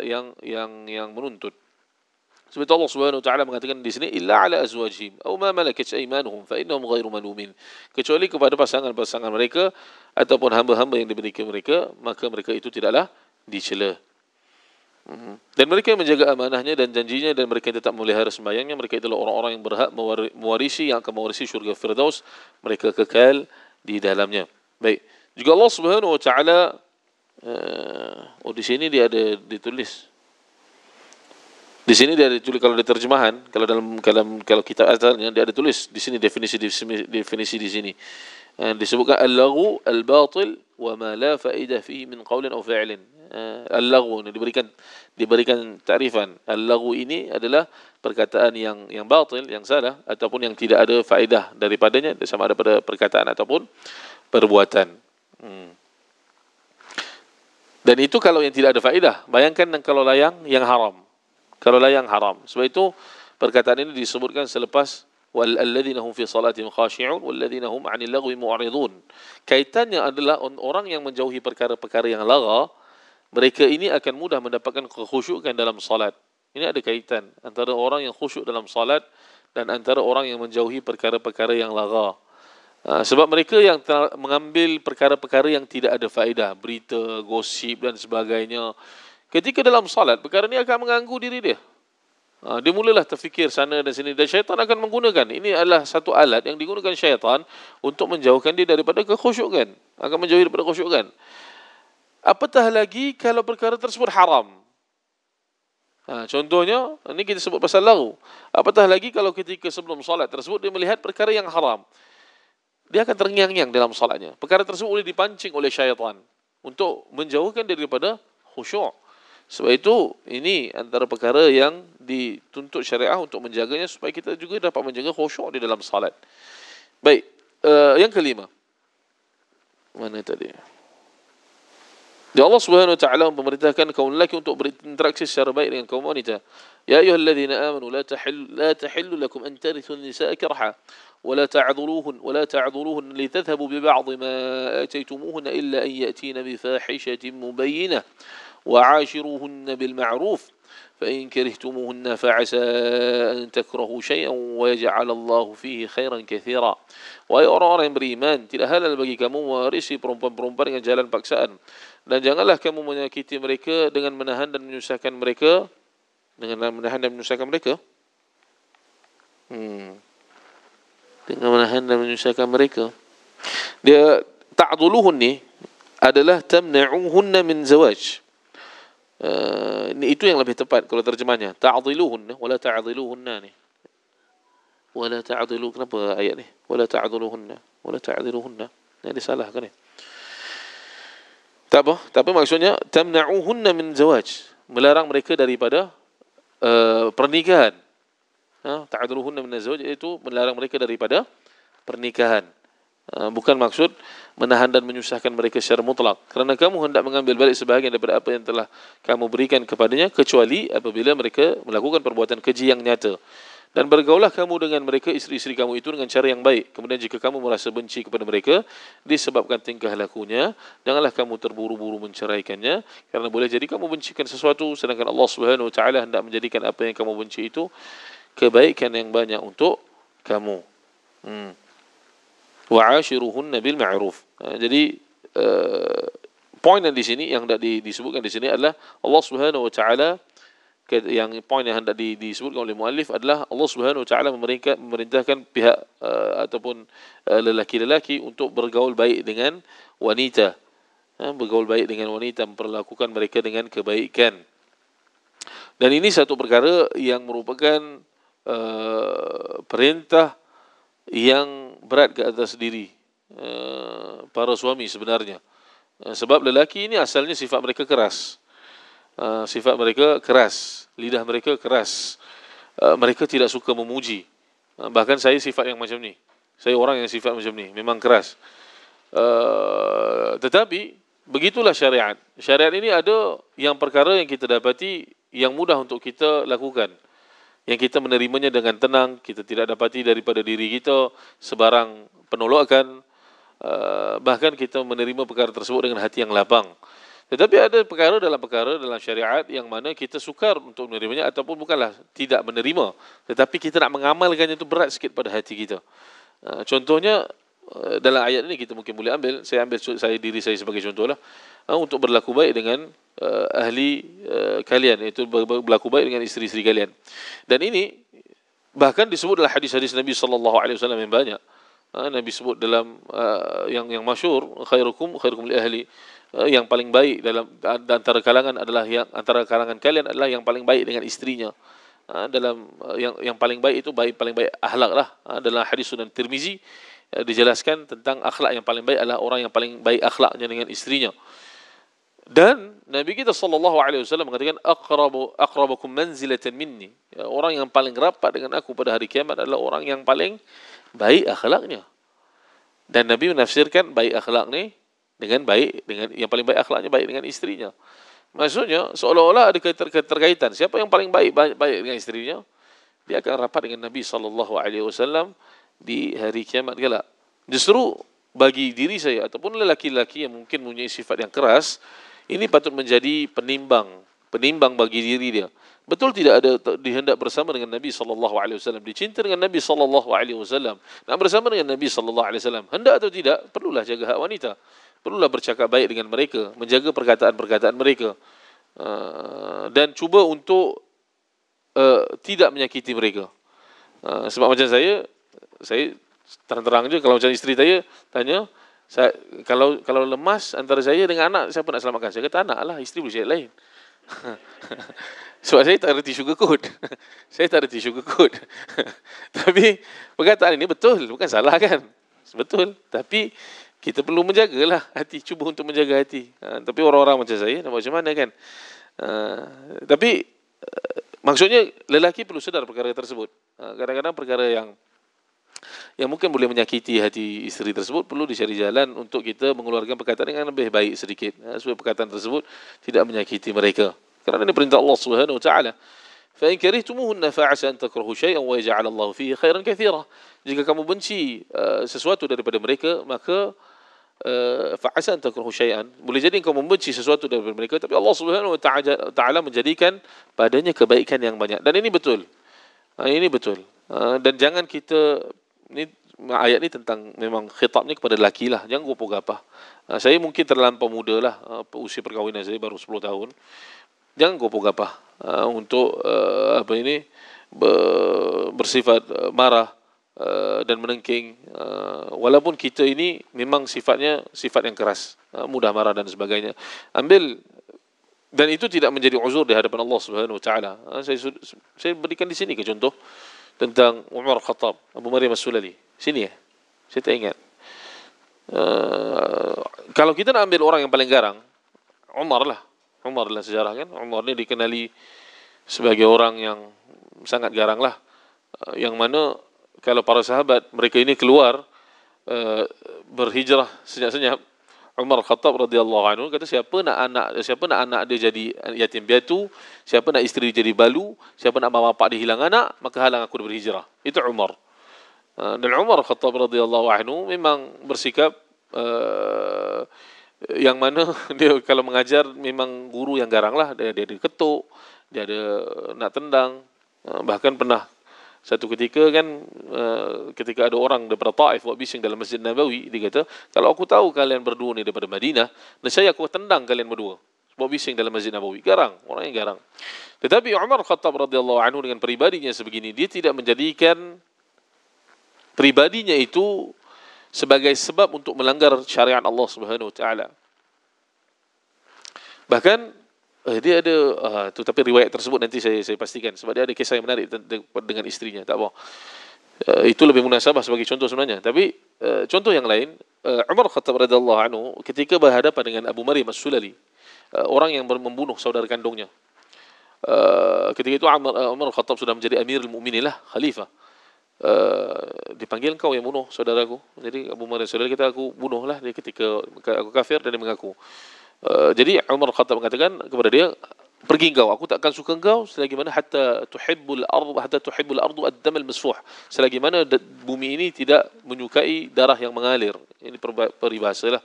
A: yang menuntut. Sebab itu Allah Subhanahu wa taala mengatakan di sini illa ala azwajihim aw ma malakat aymanuhum fa innahum ghairu malumin, kecuali kepada pasangan-pasangan mereka ataupun hamba-hamba yang diberikan mereka, maka mereka itu tidaklah dicela. Dan mereka yang menjaga amanahnya dan janjinya dan mereka yang tetap memelihara sembahyangnya, mereka itulah orang-orang yang berhak yang akan mewarisi syurga Firdaus, mereka kekal di dalamnya. Baik. Juga Allah Subhanahu wa taala di sini dia ada ditulis. Di sini dia ada ditulis kalau di terjemahan, kalau kitab asalnya dia ada tulis di sini definisi di sini. Disebutkan al-laghu al-batil wa ma la fa'idah fihi min qawlin aw fi'lin. Al-laghu diberikan ta'rifan. Al-laghu ini adalah perkataan yang batil, yang salah ataupun yang tidak ada faedah daripadanya, sama ada pada perkataan ataupun perbuatan. Dan itu kalau yang tidak ada faedah. Bayangkan kalau yang haram. Sebab itu perkataan ini disebutkan selepas walladzina hum fi salatihim khashi'un walladzina hum 'anil lagwi mu'ridun. Kaitannya adalah orang yang menjauhi perkara-perkara yang lara, mereka ini akan mudah mendapatkan kekhusyukan dalam salat. Ini ada kaitan antara orang yang khusyuk dalam salat dan antara orang yang menjauhi perkara-perkara yang lara. Sebab mereka yang mengambil perkara-perkara yang tidak ada faedah, berita, gosip dan sebagainya, ketika dalam salat, perkara ini akan mengganggu diri dia. Dia mulalah terfikir sana dan sini, dan syaitan akan menggunakan. Ini adalah satu alat yang digunakan syaitan untuk menjauhkan dia daripada kekhusyukan. Akan menjauhi daripada kekhusyukan. Apatah lagi kalau perkara tersebut haram. Contohnya, ini kita sebut pasal laghu. Apatah lagi kalau ketika sebelum salat tersebut dia melihat perkara yang haram. Dia akan terngiang-ngiang dalam salatnya. Perkara tersebut boleh dipancing oleh syaitan. untuk menjauhkan daripada khusyuk. Sebab itu ini antara perkara yang dituntut syariah untuk menjaganya supaya kita juga dapat menjaga khusyuk di dalam salat. Baik, yang kelima. Mana tadi? Dia Allah Subhanahu wa taala memerintahkan kaum lelaki untuk berinteraksi secara baik dengan kaum wanita. Ya ayyuhalladzina amanu la tahillu lakum an tarithu an-nisaa karha wa la ta'dhuluhun litadhhabu bi ba'd ma ataytumuhunna illa an ya'tina bi fahishatin mubayyinah wa 'ashiruhunna bil ma'ruf فإن كرهتموهن فعسى أن تكرهوا شيئا ويجعل الله فيه خيرا كثيرا. Wahai orang-orang yang beriman, tidak halal bagi kamu mewarisi perempuan-perempuan dengan jalan paksaan, dan janganlah kamu menyakiti mereka dengan menahan dan menyusahkan mereka. Dengan menahan dan menyusahkan mereka. Dengan menahan dan menyusahkan mereka. Dia ta'dhuluhun ni adalah tamna'uhunna min zawaj. Itu yang lebih tepat kalau terjemahnya. Ta'dhiluhunna wala ta'dhiluhunna ni. Wala ta'dhilu, kenapa ayat ni? Wala ta'dhiluhunna wala ta'dhiluhunna. Ini salah kan ni? Tak apa maksudnya tamna'uhunna min zawaj, melarang mereka daripada pernikahan. Ta'dhiluhunna min zawaj itu melarang mereka daripada pernikahan. Bukan maksud menahan dan menyusahkan mereka secara mutlak, kerana kamu hendak mengambil balik sebahagian daripada apa yang telah kamu berikan kepadanya, kecuali apabila mereka melakukan perbuatan keji yang nyata. Dan bergaulah kamu dengan mereka, isteri-isteri kamu itu, dengan cara yang baik. Kemudian jika kamu merasa benci kepada mereka disebabkan tingkah lakunya, janganlah kamu terburu-buru menceraikannya, kerana boleh jadi kamu bencikan sesuatu sedangkan Allah Subhanahu wa taala hendak menjadikan apa yang kamu benci itu kebaikan yang banyak untuk kamu. Wa'ashiruhunna bil ma'ruf. Jadi poin yang di sini yang hendak disebutkan di sini adalah Allah Subhanahu wa taala, yang poin yang hendak disebutkan oleh muallif adalah Allah Subhanahu wa taala memerintahkan pihak ataupun lelaki-lelaki untuk bergaul baik dengan wanita. Bergaul baik dengan wanita, memperlakukan mereka dengan kebaikan. Dan ini satu perkara yang merupakan perintah yang berat ke atas diri para suami sebenarnya. Sebab lelaki ini asalnya sifat mereka keras. Lidah mereka keras. Mereka tidak suka memuji. Bahkan saya sifat yang macam ni. Saya orang yang sifat macam ni, memang keras. Tetapi begitulah syariat. Syariat ini ada yang perkara yang kita dapati yang mudah untuk kita lakukan, yang kita menerimanya dengan tenang. Kita tidak dapati daripada diri kita sebarang penolakan, bahkan kita menerima perkara tersebut dengan hati yang lapang. Tetapi ada perkara dalam syariat yang mana kita sukar untuk menerimanya, ataupun bukanlah tidak menerima, tetapi kita nak mengamalkannya itu berat sikit pada hati kita. Contohnya dalam ayat ini kita mungkin boleh ambil, saya ambil diri saya sebagai contohlah, untuk berlaku baik dengan ahli kalian, iaitu berlaku baik dengan isteri-isteri kalian. Dan ini bahkan disebut dalam hadis-hadis Nabi sallallahu alaihi wasallam yang banyak. Nabi sebut dalam yang masyhur, khairukum li ahli, yang paling baik dalam antara kalangan kalian adalah yang paling baik dengan istrinya. Dalam yang paling baik itu paling baik akhlak lah. Dalam hadis Sunan Tirmizi dijelaskan tentang akhlak yang paling baik adalah orang yang paling baik akhlaknya dengan istrinya. Dan Nabi kita sallallahu alaihi wasallam mengatakan aqrabukum manzilatan minni, orang yang paling rapat dengan aku pada hari kiamat adalah orang yang paling baik akhlaknya. Dan Nabi menafsirkan baik akhlak ni dengan yang paling baik akhlaknya baik dengan istrinya. Maksudnya seolah-olah ada keterkaitan. Siapa yang paling baik dengan istrinya, dia akan rapat dengan Nabi sallallahu alaihi wasallam di hari kiamat kelak. Justru bagi diri saya ataupun lelaki-lelaki yang mungkin mempunyai sifat yang keras, ini patut menjadi penimbang bagi diri dia. Betul tidak ada dihendak bersama dengan Nabi sallallahu alaihi wasallam, dicinta dengan Nabi sallallahu alaihi wasallam, nak bersama dengan Nabi sallallahu alaihi wasallam, hendak atau tidak, perlulah jaga hak wanita. Perlulah bercakap baik dengan mereka, menjaga perkataan-perkataan mereka, dan cuba untuk tidak menyakiti mereka. Sebab macam saya terang-terang je, kalau macam isteri saya tanya, kalau lemas antara saya dengan anak, siapa nak selamatkan? Saya kata anak lah, isteri boleh cari lain. Sebab saya tak reti sugarcoat. Tapi perkataan ini betul, bukan salah kan? Betul. Tapi kita perlu menjagalah hati, cuba untuk menjaga hati. Tapi orang-orang macam saya nak buat macam mana kan? Tapi maksudnya lelaki perlu sedar perkara tersebut. Kadang-kadang perkara yang mungkin boleh menyakiti hati isteri tersebut, perlu dicari jalan untuk kita mengeluarkan perkataan yang lebih baik sedikit, supaya perkataan tersebut tidak menyakiti mereka. Kerana ini perintah Allah Subhanahu wa taala. Fa in karihtumuhunna fa 'asa an takrahu syai'an wa yaj'al Allah fihi khairan katsira. Jika kamu benci sesuatu daripada mereka, maka fa 'asa an takrahu syai'an. Boleh jadi engkau membenci sesuatu daripada mereka, tapi Allah Subhanahu wa taala menjadikan padanya kebaikan yang banyak. Dan ini betul. Ini betul. Dan jangan kita, ini ayat ni tentang memang khitabnya kepada lelaki lah, jangan gopoh-gapah. Saya mungkin terlampau muda lah, usia perkahwinan saya baru 10 tahun. Jangan gopoh-gapah untuk bersifat marah dan menengking. Walaupun kita ini memang sifatnya sifat yang keras, mudah marah dan sebagainya. Ambil, dan itu tidak menjadi uzur di hadapan Allah Subhanahu wa taala. Saya berikan di sini ke contoh tentang Umar Khattab, Abu Maryam As-Sulali. Sini ya. Saya tak ingat. Kalau kita nak ambil orang yang paling garang, Umar lah. Umar dalam sejarah kan. Umar ni dikenali sebagai orang yang sangat garang lah. Yang mana kalau para sahabat mereka ini keluar berhijrah senyap-senyap, Umar Khattab radhiyallahu anhu kata, siapa nak anak dia jadi yatim piatu, siapa nak isteri jadi balu, siapa nak bapak dia hilang anak, maka halang aku berhijrah. Itu Umar. Dan Umar Khattab radhiyallahu anhu memang bersikap yang mana dia kalau mengajar memang guru yang garang lah. Dia ada ketuk, dia ada nak tendang. Bahkan pernah satu ketika kan, ketika ada orang daripada Taif buat bising dalam Masjid Nabawi, dia kata, kalau aku tahu kalian berdua ni daripada Madinah, nescaya aku tendang kalian berdua. Buat bising dalam Masjid Nabawi. Garang, orang yang garang. Tetapi Umar Khattab radhiyallahu anhu dengan pribadinya sebegini, dia tidak menjadikan pribadinya itu sebagai sebab untuk melanggar syariat Allah Subhanahu wa taala. Bahkan dia ada tu, tapi riwayat tersebut nanti saya pastikan, sebab dia ada kisah yang menarik dengan istrinya. Tak apa. Itu lebih munasabah sebagai contoh sebenarnya. Tapi contoh yang lain, Umar Khattab radhiyallahu anhu ketika berhadapan dengan Abu Maryam As-Sulali, orang yang membunuh saudara kandungnya. Ketika itu Umar Khattab sudah menjadi Amirul Mukminin lah, khalifah. Dipanggil, kau yang bunuh saudaraku. Jadi Abu Maryam As-Sulali kata, aku bunuhlah dia ketika aku kafir, dan dia mengaku. Jadi Umar Khattab mengatakan kepada dia, pergi engkau, aku tak akan suka engkau selagi mana hatta tuhibbul ardu ad-dam al-masfuh, selagi mana bumi ini tidak menyukai darah yang mengalir. Ini peribahasa lah.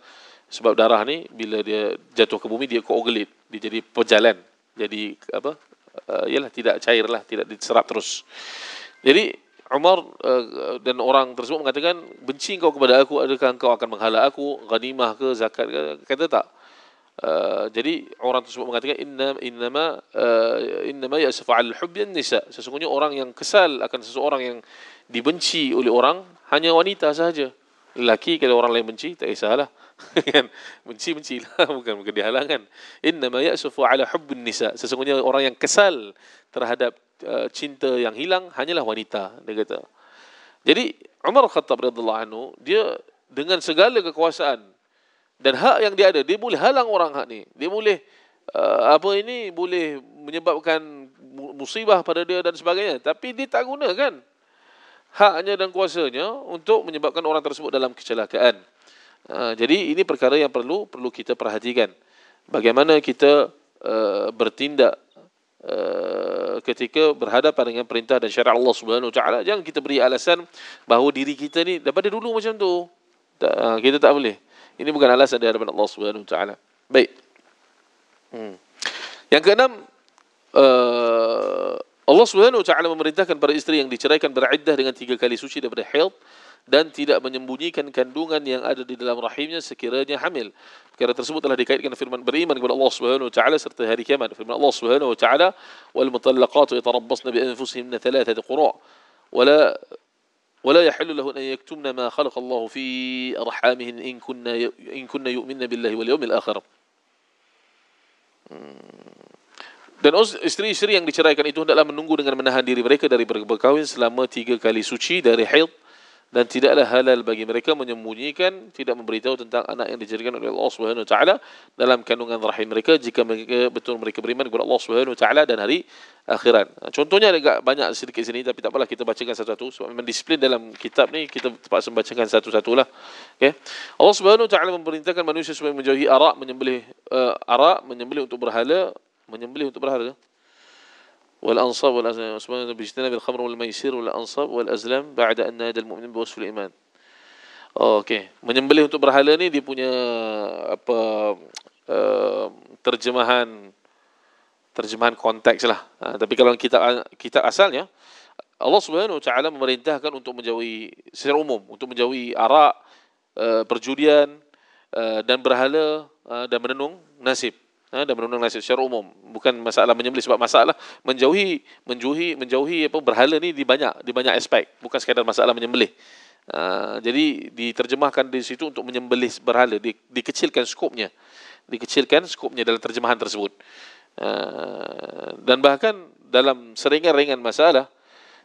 A: Sebab darah ni bila dia jatuh ke bumi, dia koagulat, dia jadi pejalan, jadi apa? Ialah tidak cair lah, tidak diserap terus. Jadi Umar dan orang tersebut mengatakan, benci engkau kepada aku, adakah engkau akan menghala aku ghanimah ke zakat ke? Kata tak. Jadi orang tersebut mengatakan, innama yasfa 'al hubbi an-nisa, sesungguhnya orang yang kesal akan seseorang yang dibenci oleh orang hanya wanita sahaja. Lelaki kalau orang lain benci tak kisahlah. Kan, bencilah, bukan dihalangan. Innama yasfa 'ala hubbi an-nisa, sesungguhnya orang yang kesal terhadap cinta yang hilang hanyalah wanita, dia kata. Jadi Umar Khattab radhiyallahu anhu, dia dengan segala kekuasaan dan hak yang dia ada, dia boleh halang orang hak ni. Dia boleh boleh menyebabkan musibah pada dia dan sebagainya. Tapi dia tak gunakan haknya dan kuasanya untuk menyebabkan orang tersebut dalam kecelakaan. Jadi ini perkara yang perlu kita perhatikan. Bagaimana kita bertindak ketika berhadapan dengan perintah dan syariat Allah Subhanahu wa taala. Jangan kita beri alasan bahawa diri kita ni daripada dulu macam tu. Kita tak boleh. Ini bukan alasan di hadapan Allah Subhanahu wa taala. Baik. Yang keenam, Allah Subhanahu wa taala memerintahkan para isteri yang diceraikan beriddah dengan 3 kali suci daripada haid dan tidak menyembunyikan kandungan yang ada di dalam rahimnya sekiranya hamil. Perkara tersebut telah dikaitkan firman beriman kepada Allah Subhanahu wa taala serta hari kiamat. Firman Allah Subhanahu wa taala, "Wal mutallaqatu yatarabbasna bi anfusihinna 3 quru' ولا يحل لهن أن يكتمن ما خلق الله في أرحامهن إن كن يؤمن بالله واليوم الآخر." Dan isteri-isteri yang diceraikan itu hendaklah menunggu dengan menahan diri mereka dari berkahwin selama 3 kali suci dari haid dan tidaklah halal bagi mereka menyembunyikan, tidak memberitahu tentang anak yang dijadikan oleh Allah Subhanahu wa taala dalam kandungan rahim mereka jika mereka beriman kepada Allah Subhanahu wa taala dan hari akhirat. Contohnya agak banyak sedikit sini, tapi tak apalah, kita bacakan satu-satu sebab memang disiplin dalam kitab ni, kita terpaksa membacakan satu-satulah. Okey. Allah Subhanahu wa taala memerintahkan manusia supaya menjauhi arak, menyembelih untuk berhala, والأنصاب والأزلام سبحانه باجتناب الخمر والميسر والأنصاب والأزلام بعد أن نادى المؤمن بوصف الإيمان. Okey, menyembelih untuk berhala ni dia punya apa terjemahan konteks lah. Tapi kalau kita asalnya, Allah Subhanahu wa taala memerintahkan untuk menjauhi secara umum, untuk menjauhi arak, perjudian dan berhala dan menenung nasib. Dan menenung nasib secara umum, bukan masalah menyembelih, sebab masalah menjauhi apa berhala ni di banyak aspek, bukan sekadar masalah menyembelih. Jadi diterjemahkan di situ untuk menyembelih berhala, dikecilkan skopnya dalam terjemahan tersebut. Dan bahkan dalam seringan-ringan masalah,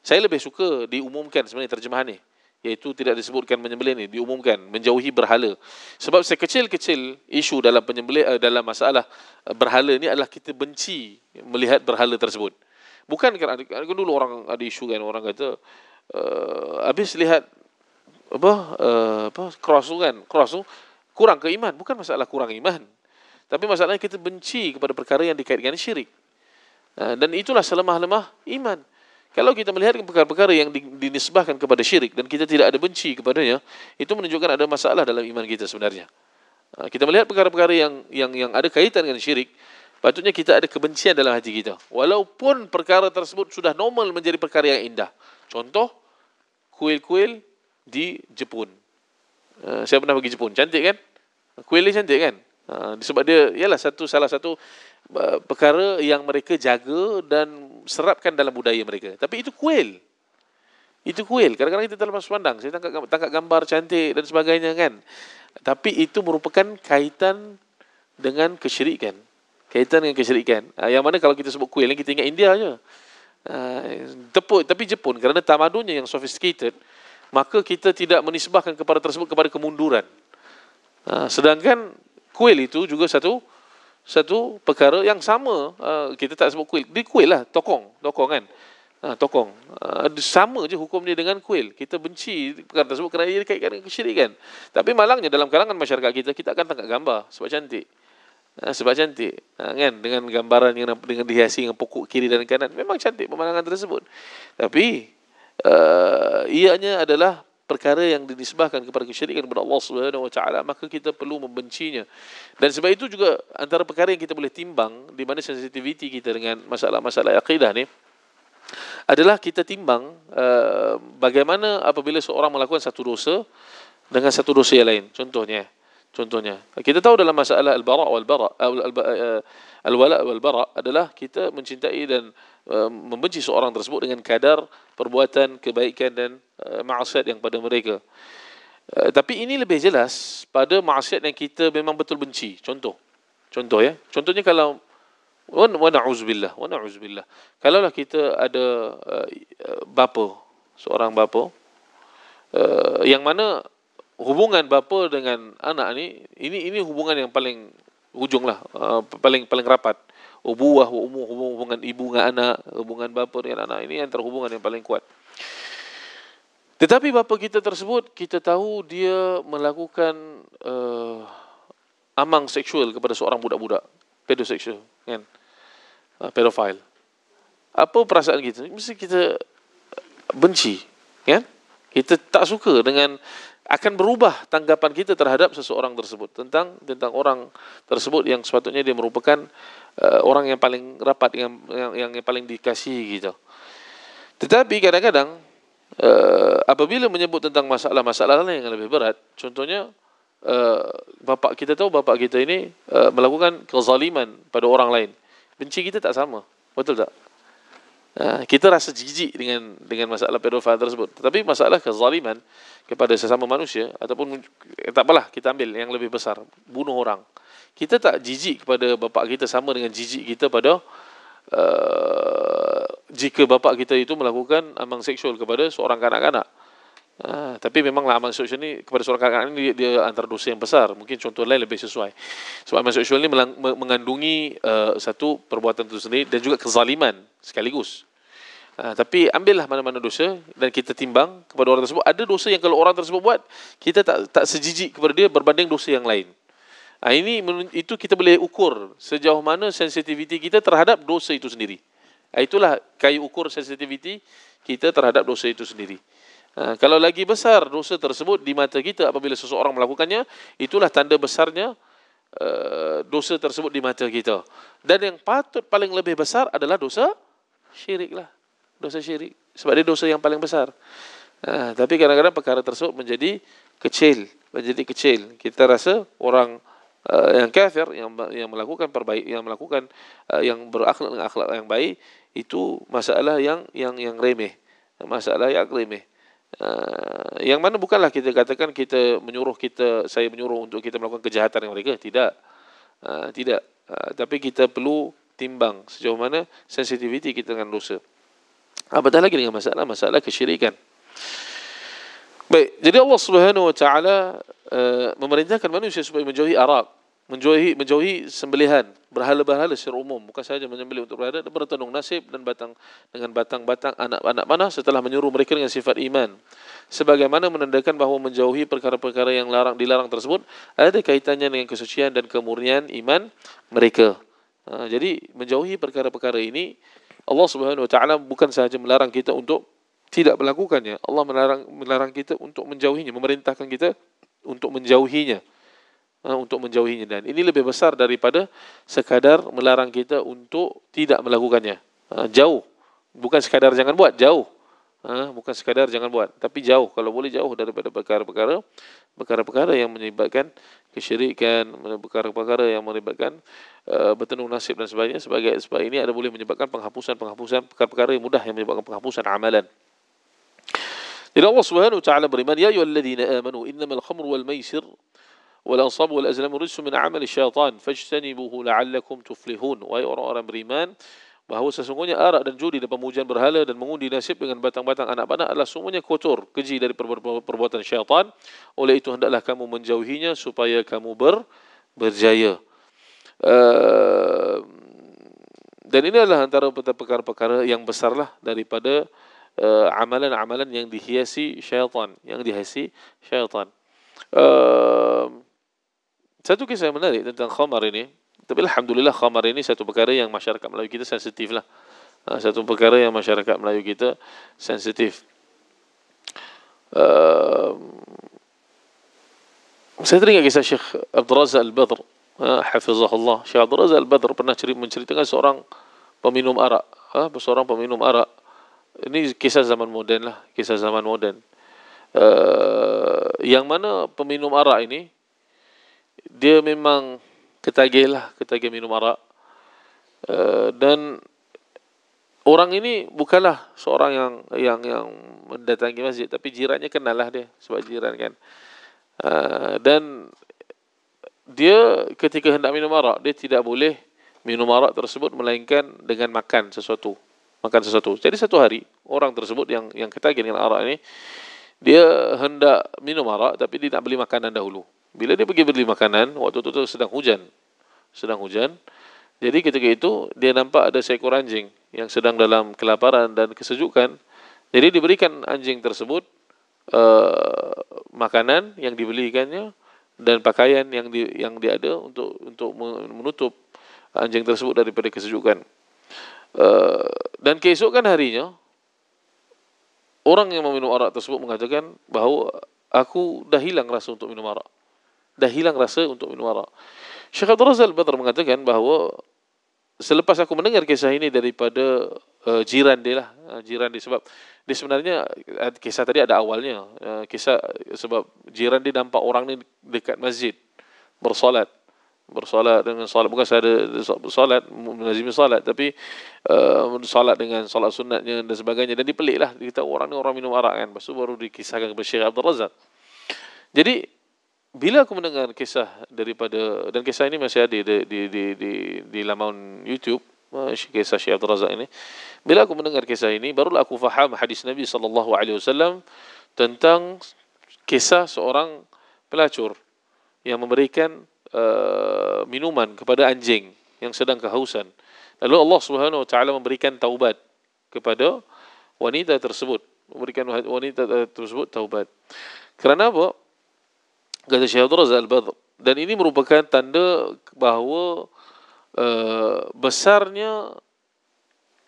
A: saya lebih suka diumumkan sebenarnya terjemahan ni, iaitu tidak disebutkan menyembelih ni, diumumkan menjauhi berhala. Sebab sekecil-kecil isu dalam dalam masalah berhala ni adalah kita benci melihat berhala tersebut. Bukan kerana dulu orang ada isu kan, orang kata habis lihat cross tu kurang ke iman. Bukan masalah kurang iman, tapi masalahnya kita benci kepada perkara yang dikaitkan syirik. Dan itulah selemah-lemah iman. Kalau kita melihat perkara-perkara yang dinisbahkan kepada syirik dan kita tidak ada benci kepadanya, itu menunjukkan ada masalah dalam iman kita sebenarnya. Kita melihat perkara-perkara yang ada kaitan dengan syirik, patutnya kita ada kebencian dalam hati kita, walaupun perkara tersebut sudah normal menjadi perkara yang indah. Contoh, kuil-kuil di Jepun. Saya pernah pergi Jepun, cantik kan? Kuil ni cantik kan? Sebab dia ialah salah satu perkara yang mereka jaga dan serapkan dalam budaya mereka. Tapi itu kuil. Kadang-kadang kita terlepas pandang. Saya tangkap gambar cantik dan sebagainya kan. Tapi itu merupakan kaitan dengan kesyirikan. Yang mana kalau kita sebut kuil, kita ingat India je. Tapi Jepun, kerana tamadunnya yang sophisticated, maka kita tidak menisbahkan kepada tersebut kepada kemunduran. Sedangkan kuil itu juga satu perkara yang sama. Kita tak sebut kuil, di kuil lah, tokong kan, tokong sama je hukum dia dengan kuil. Kita benci perkara tersebut kerana ia dikaitkan dengan kesyirikan. Tapi malangnya dalam kalangan masyarakat kita akan tangkap gambar sebab cantik, kan, dengan gambaran yang dengan dihiasi dengan pokok kiri dan kanan. Memang cantik pemandangan tersebut, tapi ianya adalah perkara yang dinisbahkan kepada kesyirikan kepada Allah Subhanahu wa taala, maka kita perlu membencinya. Dan sebab itu juga antara perkara yang kita boleh timbang di mana sensitiviti kita dengan masalah-masalah akidah ni adalah kita timbang bagaimana apabila seorang melakukan satu dosa dengan satu dosa yang lain. Contohnya kita tahu dalam masalah al-bara' al-wala' wal-bara' adalah kita mencintai dan membenci seorang tersebut dengan kadar perbuatan kebaikan dan maksiat yang pada mereka. Tapi ini lebih jelas pada maksiat yang kita memang betul benci. Contohnya kalau wa na'udzubillah, kalaulah kita ada seorang bapa yang mana hubungan bapa dengan anak ini hubungan yang paling hujung lah, paling rapat. Hubungan ibu dengan anak, hubungan bapa dengan anak, ini antara hubungan yang paling kuat. Tetapi bapa kita tersebut, kita tahu dia melakukan amang seksual kepada seorang budak-budak, pedoseksual kan, pedofile. Apa perasaan kita? Mesti kita benci kan? Kita tak suka dengan, akan berubah tanggapan kita terhadap seseorang tersebut, tentang orang tersebut yang sepatutnya dia merupakan orang yang paling rapat, yang paling dikasihi kita. Tetapi kadang-kadang apabila menyebut tentang masalah-masalah lain yang lebih berat, contohnya bapa kita ini melakukan kezaliman pada orang lain, benci kita tak sama, betul tak? Kita rasa jijik dengan masalah pedofil tersebut. Tetapi masalah kezaliman kepada sesama manusia, ataupun tak apalah, kita ambil yang lebih besar, bunuh orang, kita tak jijik kepada bapa kita sama dengan jijik kita pada jika bapa kita itu melakukan amang seksual kepada seorang kanak-kanak. Tapi memanglah amal seksual ni kepada seorang kanak-kanak ni dia antara dosa yang besar. Mungkin contoh lain lebih sesuai. Sebab amal seksual ni mengandungi satu perbuatan itu sendiri dan juga kezaliman sekaligus. Tapi ambillah mana-mana dosa dan kita timbang kepada orang tersebut. Ada dosa yang kalau orang tersebut buat, kita tak sejijik kepada dia berbanding dosa yang lain. Itu kita boleh ukur sejauh mana sensitiviti kita terhadap dosa itu sendiri. Itulah kayu ukur sensitiviti kita terhadap dosa itu sendiri. Kalau lagi besar dosa tersebut di mata kita apabila seseorang melakukannya, itulah tanda besarnya dosa tersebut di mata kita. Dan yang patut paling lebih besar adalah dosa syirik lah. Dosa syirik. Sebab dia dosa yang paling besar. Tapi kadang-kadang perkara tersebut menjadi kecil. Kita rasa orang yang kafir, yang melakukan yang berakhlak dengan akhlak yang baik, itu masalah yang remeh. Masalah yang remeh. Yang mana bukanlah kita katakan saya menyuruh untuk kita melakukan kejahatan yang mereka, tidak. Tapi kita perlu timbang sejauh mana sensitiviti kita dengan dosa. Apatah lagi dengan masalah kesyirikan. Baik, jadi Allah Subhanahu wa taala memerintahkan manusia supaya menjauhi arak, menjauhi sembelihan berhala-berhala secara umum, bukan sahaja menyembelih untuk berhala, dan bertandung nasib dan dengan batang-batang anak-anak panah setelah menyuruh mereka dengan sifat iman. Sebagaimana menandakan bahawa menjauhi perkara-perkara yang dilarang tersebut ada kaitannya dengan kesucian dan kemurnian iman mereka. Jadi menjauhi perkara-perkara ini, Allah Subhanahu wa taala bukan sahaja melarang kita untuk tidak melakukannya. Allah melarang kita untuk menjauhinya, memerintahkan kita untuk menjauhinya. Dan ini lebih besar daripada sekadar melarang kita untuk tidak melakukannya. Jauh, bukan sekadar jangan buat, jauh. Bukan sekadar jangan buat, tapi jauh, kalau boleh jauh daripada perkara-perkara yang menyebabkan kesyirikan, perkara-perkara yang menyebabkan bertandung nasib dan sebagainya. Sebab ini ada boleh menyebabkan penghapusan perkara-perkara yang mudah yang menyebabkan penghapusan amalan. Jadi Allah Subhanahu wa taala beriman, ya ayyuhalladzina amanu innamal khamru wal maisir wal ansab wal azlam rijsun min amali syaitan fajtanibuhu la'allakum tuflihun. Wahai orang-orang beriman, bahawa sesungguhnya arak dan judi dan pemujian berhala dan mengundi nasib dengan batang-batang anak panah adalah semuanya kotor, keji dari perbuatan syaitan. Oleh itu hendaklah kamu menjauhinya supaya kamu berjaya. Dan ini adalah antara perkara-perkara yang besarlah daripada amalan-amalan yang dihiasi syaitan, Satu kisah yang menarik tentang khamar ini. Tapi alhamdulillah khamar ini satu perkara yang masyarakat Melayu kita sensitif lah. Satu perkara yang masyarakat Melayu kita sensitif. Saya teringat kisah Syekh Abdul Razak Al-Badr, hafizahullah. Syekh Abdul Razak Al-Badr pernah menceritakan seorang peminum arak. Ini kisah zaman moden lah, yang mana peminum arak ini dia memang ketagih minum arak. Dan orang ini bukanlah seorang yang mendatangi masjid, tapi jirannya kenal lah dia, sebab jiran kan. Dan dia ketika hendak minum arak, dia tidak boleh minum arak tersebut melainkan dengan makan sesuatu. Jadi satu hari orang tersebut yang ketagih dengan arak ini, dia hendak minum arak tapi dia nak beli makanan dahulu. Bila dia pergi beli makanan, waktu itu sedang hujan. Jadi ketika itu dia nampak ada seekor anjing yang sedang dalam kelaparan dan kesejukan. Jadi diberikan anjing tersebut makanan yang dibelikannya dan pakaian yang dia ada untuk menutup anjing tersebut daripada kesejukan. Dan keesokan harinya orang yang meminum arak tersebut mengatakan bahawa aku dah hilang rasa untuk minum arak. Syekh Abdul Razak Al-Badr mengatakan bahawa selepas aku mendengar kisah ini daripada jiran dia, sebab dia sebenarnya kisah tadi ada awalnya. Kisah sebab jiran dia nampak orang ni dekat masjid bersolat dengan solat, bukan sahaja solat menazimi solat, tapi solat dengan solat sunatnya dan sebagainya. Dan dipeliklah, kita orang ni orang minum arak kan. Lepas tu baru dikisahkan kepada Syekh Abdul Razak. Jadi bila aku mendengar kisah daripada, dan kisah ini masih ada di laman YouTube, kisah Syekh Abdul Razak ini. Bila aku mendengar kisah ini, barulah aku faham hadis Nabi sallallahu alaihi wasallam tentang kisah seorang pelacur yang memberikan minuman kepada anjing yang sedang kehausan. Lalu Allah Subhanahu wa taala memberikan taubat kepada wanita tersebut, memberikan wanita tersebut taubat. Kerana apa? Kata Syekh Abdul Razak Al-Badr, dan ini merupakan tanda bahawa besarnya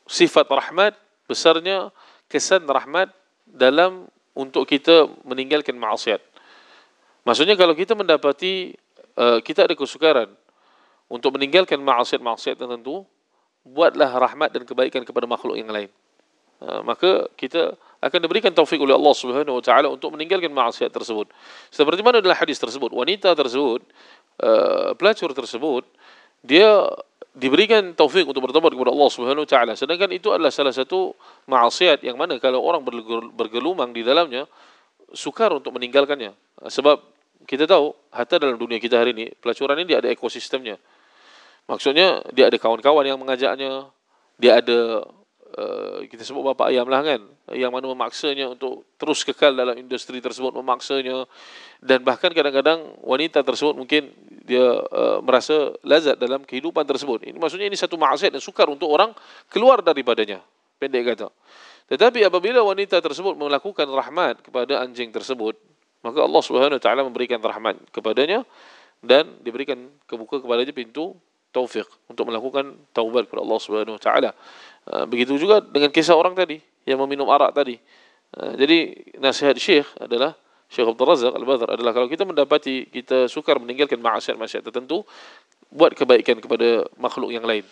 A: sifat rahmat, besarnya kesan rahmat dalam untuk kita meninggalkan maksiat. Maksudnya kalau kita mendapati kita ada kesukaran untuk meninggalkan maksiat-maksiat tertentu, buatlah rahmat dan kebaikan kepada makhluk yang lain. Maka kita akan diberikan taufik oleh Allah Subhanahu wa taala untuk meninggalkan maksiat tersebut. Seperti mana dalam hadis tersebut, wanita tersebut, pelacur tersebut, dia diberikan taufik untuk bertobat kepada Allah Subhanahu wa taala. Sedangkan itu adalah salah satu maksiat yang mana kalau orang bergelumang di dalamnya, sukar untuk meninggalkannya. Sebab kita tahu, hatta dalam dunia kita hari ini, pelacuran ini dia ada ekosistemnya. Maksudnya dia ada kawan-kawan yang mengajaknya, dia ada kita sebut bapa ayam lah kan, yang mana memaksanya untuk terus kekal dalam industri tersebut, memaksanya. Dan bahkan kadang-kadang wanita tersebut mungkin dia merasa lazat dalam kehidupan tersebut. Ini maksudnya ini satu maksiat dan sukar untuk orang keluar daripadanya, pendek kata. Tetapi apabila wanita tersebut melakukan rahmat kepada anjing tersebut, maka Allah Subhanahu wa taala memberikan rahmat kepadanya dan diberikan kebuka kepadanya pintu taufik untuk melakukan taubat kepada Allah Subhanahu wa taala. Begitu juga dengan kisah orang tadi yang meminum arak tadi. Jadi nasihat Syekh adalah, Syekh Abdul Razak Al-Badr adalah, kalau kita mendapati kita sukar meninggalkan maksiat-maksiat tertentu, buat kebaikan kepada makhluk yang lain,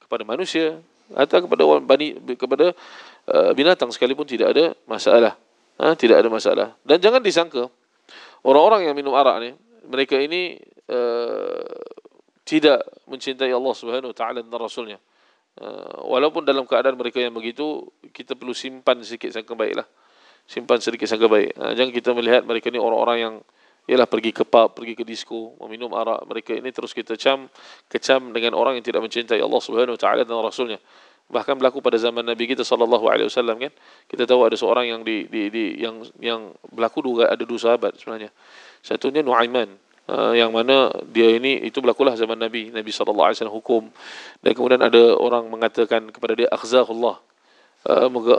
A: kepada manusia atau kepada binatang sekalipun tidak ada masalah. Tidak ada masalah. Dan jangan disangka orang-orang yang minum arak ni, mereka ini tidak mencintai Allah Subhanahu wa taala dan Rasulnya. Walaupun dalam keadaan mereka yang begitu, kita perlu simpan sedikit sangka baiklah. Simpan sedikit sangka baik. Jangan kita melihat mereka ni orang-orang yang ialah pergi ke pub, pergi ke disko, meminum arak. Mereka ini terus kita kecam dengan orang yang tidak mencintai Allah Subhanahu wa taala dan Rasulnya. Bahkan berlaku pada zaman Nabi kita sallallahu alaihi wasallam kan. Kita tahu ada seorang yang yang berlaku ada dua sahabat sebenarnya. Satunya Nuaiman, yang mana dia ini itu berlakulah zaman Nabi sallallahu alaihi wasallam hukum, dan kemudian ada orang mengatakan kepada dia, akhzahullah, moga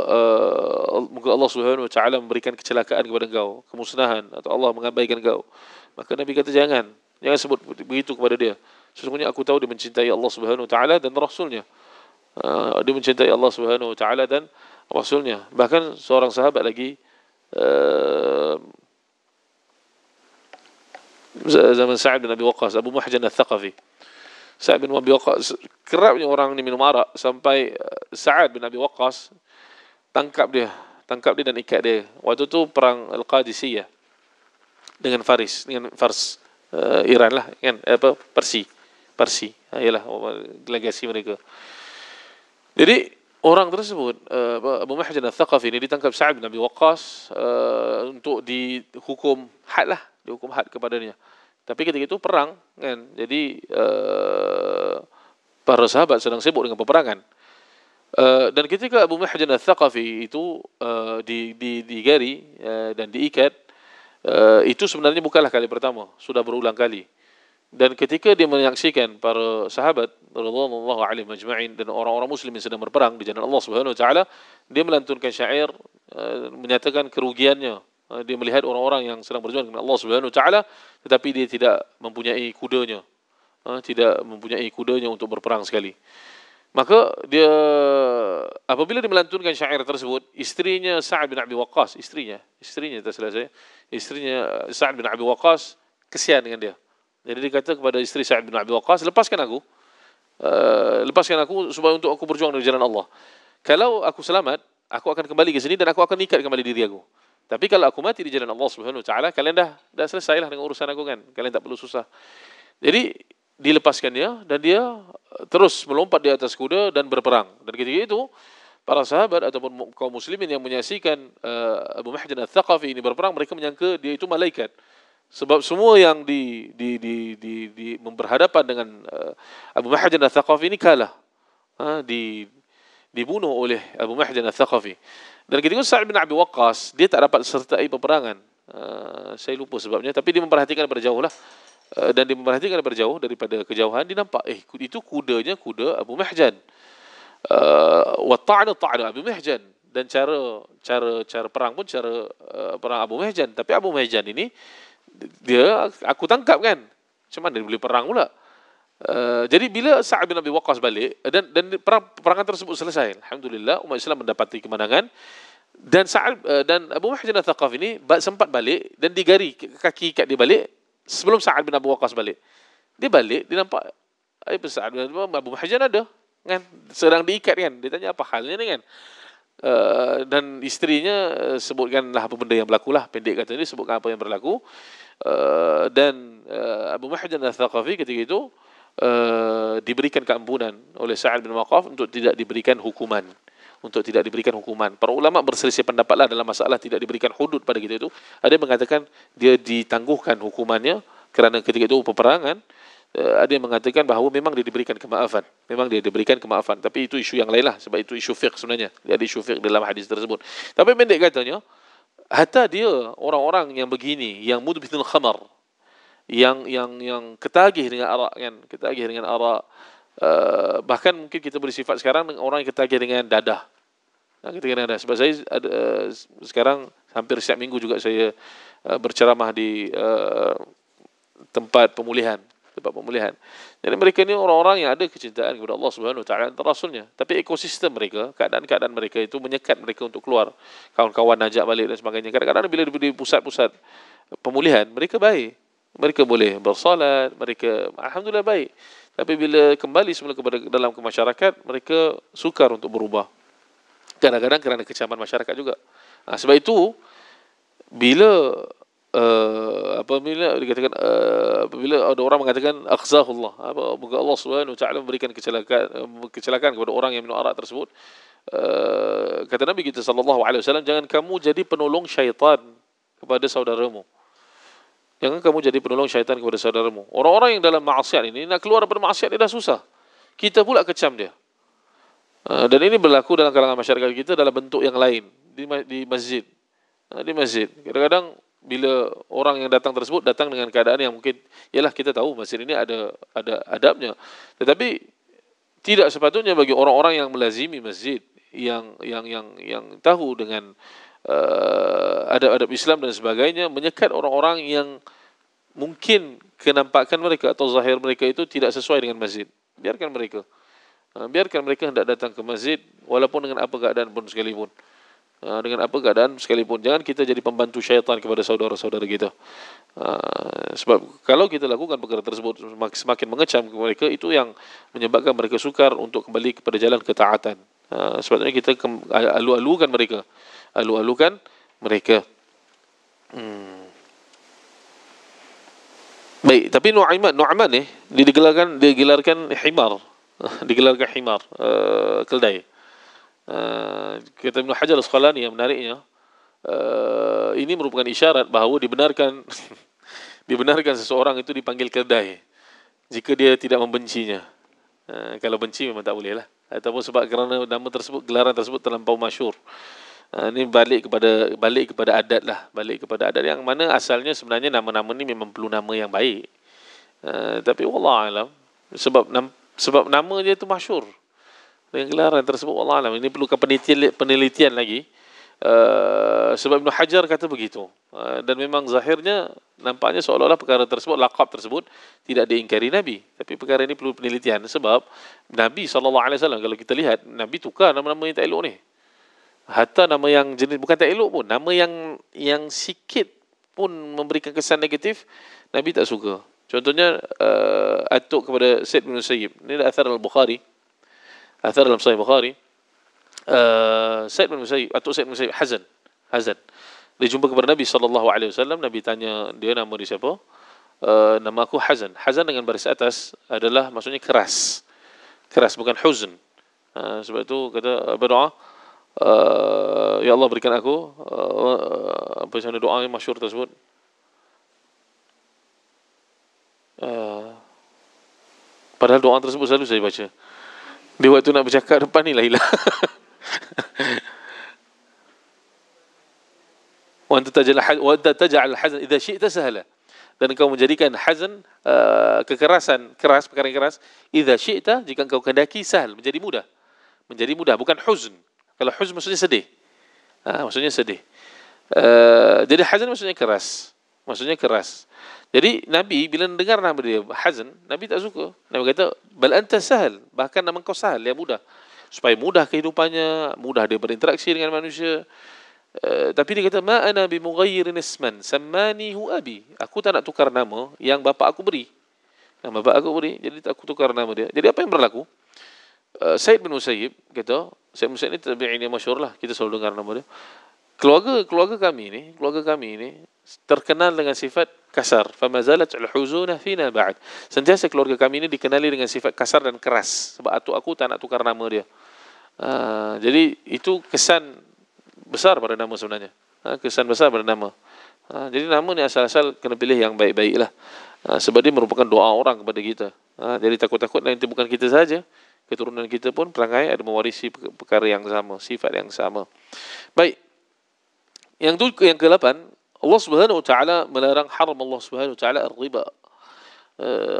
A: Allah Subhanahu wa taala memberikan kecelakaan kepada engkau, kemusnahan, atau Allah mengabaikan engkau. Maka Nabi kata jangan sebut begitu kepada dia. Sesungguhnya aku tahu dia mencintai Allah Subhanahu wa taala dan Rasulnya. Dia mencintai Allah Subhanahu wa taala dan Rasulnya. Bahkan seorang sahabat lagi zaman Sa'ad bin Abi Waqqas, Abu Muhajjan Al-Thaqafi. Sa'ad bin Abi Waqqas, kerapnya orang ni minum arak sampai Sa'ad bin Abi Waqqas tangkap dia dan ikat dia. Waktu tu perang Al-Qadisiyah dengan Fars, Iran lah kan, Parsi. Ialah delegasi mereka. Jadi orang tersebut, Abu Muhajjan Al-Thaqafi ini ditangkap Sa'ad bin Abi Waqqas untuk dihukum had lah, dihukum had kepadanya. Tapi ketika itu perang kan, jadi para sahabat sedang sibuk dengan peperangan. Dan ketika Abu Muhajjan Al-Thaqafi itu digari dan diikat, itu sebenarnya bukanlah kali pertama, sudah berulang kali. Dan ketika dia menyaksikan para sahabat radhiyallahu alaihim ajma'in dan orang-orang muslim yang sedang berperang di jalan Allah Subhanahu wa taala, dia melantunkan syair menyatakan kerugiannya. Dia melihat orang-orang yang sedang berjuang dengan Allah Subhanahu wa taala tetapi dia tidak mempunyai kudanya. Tidak mempunyai kudanya untuk berperang sekali. Maka dia apabila dia melantunkan syair tersebut, istrinya Sa'ad bin Abi Waqqas, istrinya Sa'ad bin Abi Waqqas kesian dengan dia. Jadi dia kata kepada isteri Sa'ad bin Abi Waqqas, lepaskan aku supaya untuk aku berjuang di jalan Allah. Kalau aku selamat, aku akan kembali ke sini dan aku akan ikat kembali diri aku. Tapi kalau aku mati di jalan Allah Subhanahu wa taala, kalian dah selesailah dengan urusan aku kan. Kalian tak perlu susah. Jadi dilepaskan dia dan dia terus melompat di atas kuda dan berperang. Dan ketika itu para sahabat ataupun kaum muslimin yang menyaksikan Abu Muhajjan Al-Thaqafi ini berperang, mereka menyangka dia itu malaikat. Sebab semua yang berhadapan dengan Abu Muhajjan Al-Thaqafi ini kalah. dibunuh oleh Abu Mahjan Al-Thaqafi. Dan ketika Sa'ad bin Abi Waqqas, dia tak dapat sertai peperangan. Saya lupa sebabnya, tapi dia memperhatikan daripada jauh lah. Dan dia memperhatikan daripada jauh, daripada kejauhan, dia nampak, itu kudanya kuda Abu Mahjan. Wa ta'na Abu Mahjan. Dan cara perang pun cara perang Abu Mahjan. Tapi Abu Mahjan ini, dia aku tangkap kan. Macam mana dia boleh perang pula? Jadi bila Sa'ad bin Abi Waqqas balik dan perangan tersebut selesai, alhamdulillah umat Islam mendapati kemenangan, dan dan Abu Mahjan Al-Thaqafi ini sempat balik dan digari kaki kat dia balik sebelum Sa'ad bin Abi Waqqas balik. Dia balik, dia nampak Sa'ad bin Abu Mahjan ada kan, sedang diikat kan. Dia tanya apa halnya ni kan. Dan isterinya sebutkanlah apa benda yang berlaku lah, pendek kata dia sebutkan apa yang berlaku. Dan Abu Mahjan Al-Thaqafi ketika itu diberikan keampunan oleh Sa'ad bin Waqqas untuk tidak diberikan hukuman. Para ulama berselisih pendapatlah dalam masalah tidak diberikan hudud pada kita itu. Ada yang mengatakan dia ditangguhkan hukumannya kerana ketika itu peperangan. Ada yang mengatakan bahawa memang dia diberikan kemaafan. Tapi itu isu yang lain lah, sebab itu isu fiqh sebenarnya. Dia ada isu fiqh dalam hadis tersebut. Tapi pendek katanya, hatta dia orang-orang yang begini, yang mudbithul khamar, yang ketagih dengan arak kan, bahkan mungkin kita boleh sifat sekarang dengan orang yang ketagih dengan dadah. Sebab saya sekarang hampir setiap minggu juga saya berceramah di tempat pemulihan. Jadi mereka ni orang-orang yang ada kecintaan kepada Allah Subhanahu Wa Taala dan Rasulnya. Tapi ekosistem mereka, keadaan mereka itu menyekat mereka untuk keluar. Kawan-kawan ajak balik dan sebagainya. Kadang-kadang bila di pusat-pusat pemulihan, mereka baik. Mereka boleh bersalat, mereka alhamdulillah baik. Tapi bila kembali semula kepada dalam masyarakat, mereka sukar untuk berubah. Kadang-kadang kerana kecaman masyarakat juga. Sebab itu bila apabila dikatakan apabila ada orang mengatakan akhzahullah, moga Allah Subhanahu Wa Taala memberikan kecelakaan kepada orang yang minum arak tersebut, kata Nabi kita sallallahu alaihi wasallam, jangan kamu jadi penolong syaitan kepada saudaramu. Jangan kamu jadi penolong syaitan kepada saudaramu. Orang-orang yang dalam maksiat ini nak keluar daripada maksiat dia dah susah. Kita pula kecam dia. Dan ini berlaku dalam kalangan masyarakat kita dalam bentuk yang lain, di masjid. Di masjid. Kadang-kadang bila orang yang datang tersebut datang dengan keadaan yang mungkin, yalah kita tahu masjid ini ada adabnya. Tetapi tidak sepatutnya bagi orang-orang yang melazimi masjid, yang tahu dengan adab-adab Islam dan sebagainya, menyekat orang-orang yang mungkin kenampakan mereka atau zahir mereka itu tidak sesuai dengan masjid. Biarkan mereka hendak datang ke masjid walaupun dengan apa keadaan pun sekalipun. Jangan kita jadi pembantu syaitan kepada saudara-saudara kita. Sebab kalau kita lakukan perkara tersebut semakin mengecam mereka, itu yang menyebabkan mereka sukar untuk kembali kepada jalan ketaatan. Sebabnya kita alu-alukan mereka. Baik, tapi Nu'man ni digelarkan himar. Digelarkan himar, keldai. Kata Ibn Hajar Al-Asqalani yang menariknya, ini merupakan isyarat bahawa dibenarkan seseorang itu dipanggil keldai jika dia tidak membencinya. Kalau benci memang tak boleh lah, ataupun sebab kerana nama tersebut, gelaran tersebut terlampau masyhur. Ini balik kepada adat lah, balik kepada adat yang mana asalnya sebenarnya nama-nama ni memang perlu nama yang baik. Tapi wallah alam, sebab nama dia tu masyhur dengan gelaran tersebut, wallah alam, ini perlukan penelitian lagi. Sebab Ibn Hajar kata begitu, dan memang zahirnya nampaknya seolah-olah perkara tersebut, laqab tersebut tidak diingkari Nabi, tapi perkara ini perlu penelitian. Sebab Nabi SAW, kalau kita lihat, Nabi tukar nama-nama yang tak elok ni. Hatta nama yang jenis bukan tak elok pun, nama yang sikit pun memberikan kesan negatif, Nabi tak suka. Contohnya atuk kepada Said bin Musayyib. Ini adalah athar al-Bukhari, athar dalam Sahih Bukhari. Said bin Musayyib, atuk Said bin Musayyib, Hazan. Dia jumpa kepada Nabi SAW. Nabi tanya dia, nama dia siapa? Nama aku Hazan. Hazan dengan baris atas adalah maksudnya keras, bukan huzn. Sebab itu kata berdoa, ya Allah berikan aku apa macam doa yang masyhur tersebut. Padahal doa tersebut selalu saya baca. Dia waktu nak bercakap depan ni lah hilang. Wa anta taj'al hazan idza syi'ta sahla. Dan engkau menjadikan hazan, kekerasan, keras, perkara yang keras, idza syi'ta, jika engkau kehendaki, sahal, menjadi mudah. Menjadi mudah, bukan huzn. Kalau huzn maksudnya sedih. Maksudnya sedih. Jadi hazan maksudnya keras. Maksudnya keras. Jadi Nabi bila dengar nama dia hazan, Nabi tak suka. Nabi kata, bal anta sahal, bahkan nama kau sahal, yang mudah. Supaya mudah kehidupannya, mudah dia berinteraksi dengan manusia. Tapi dia kata, ma ana bimughayyirin isman sammanihu abi. Aku tak nak tukar nama yang bapa aku beri. Nama bapa aku beri, jadi tak aku tukar nama dia. Jadi apa yang berlaku? Said bin Musayyib kata, Said bin Musayyib ni tabi'in yang masyhur lah, kita selalu dengar nama dia. Keluarga kami ni terkenal dengan sifat kasar. Fama zalat al-huzuna fina ba'd. Sentiasa keluarga kami ini dikenali dengan sifat kasar dan keras. Sebab atuk aku tak nak tukar nama dia. Jadi itu kesan besar pada nama sebenarnya. Kesan besar pada nama. Jadi nama ni asal-asal kena pilih yang baik-baik lah. Sebab dia merupakan doa orang kepada kita. Jadi takut-takut nanti bukan kita saja, keturunan kita pun perangai ada mewarisi perkara yang sama, sifat yang sama. Baik. Yang ke-8, Allah Subhanahu wa taala melarang, haram Allah Subhanahu wa taala riba.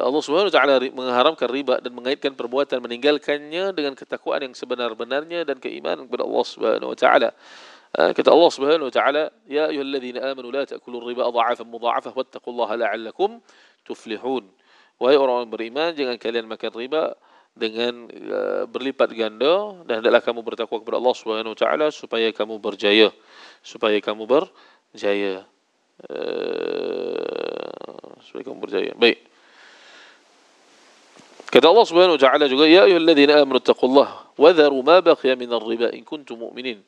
A: Allah Subhanahu wa taala mengharamkan riba dan mengaitkan perbuatan meninggalkannya dengan ketakwaan yang sebenar-benarnya dan keimanan kepada Allah Subhanahu wa taala. Kata Allah Subhanahu wa taala, ya ayyuhalladzina amanu la ta'kulur riba adha'afan mudha'afah wattaqullaha la'allakum tuflihun. Wahai orang beriman, jangan kalian makan riba dengan berlipat ganda, dan hendaklah kamu bertakwa kepada Allah Subhanahu wa taala supaya kamu berjaya. Supaya kamu berjaya. Baik. Kata Allah Subhanahu wa taala juga, ya ayyuhalladzina amanu taqullaha wa dharu ma baqiya minar riba in kuntum mu'minin.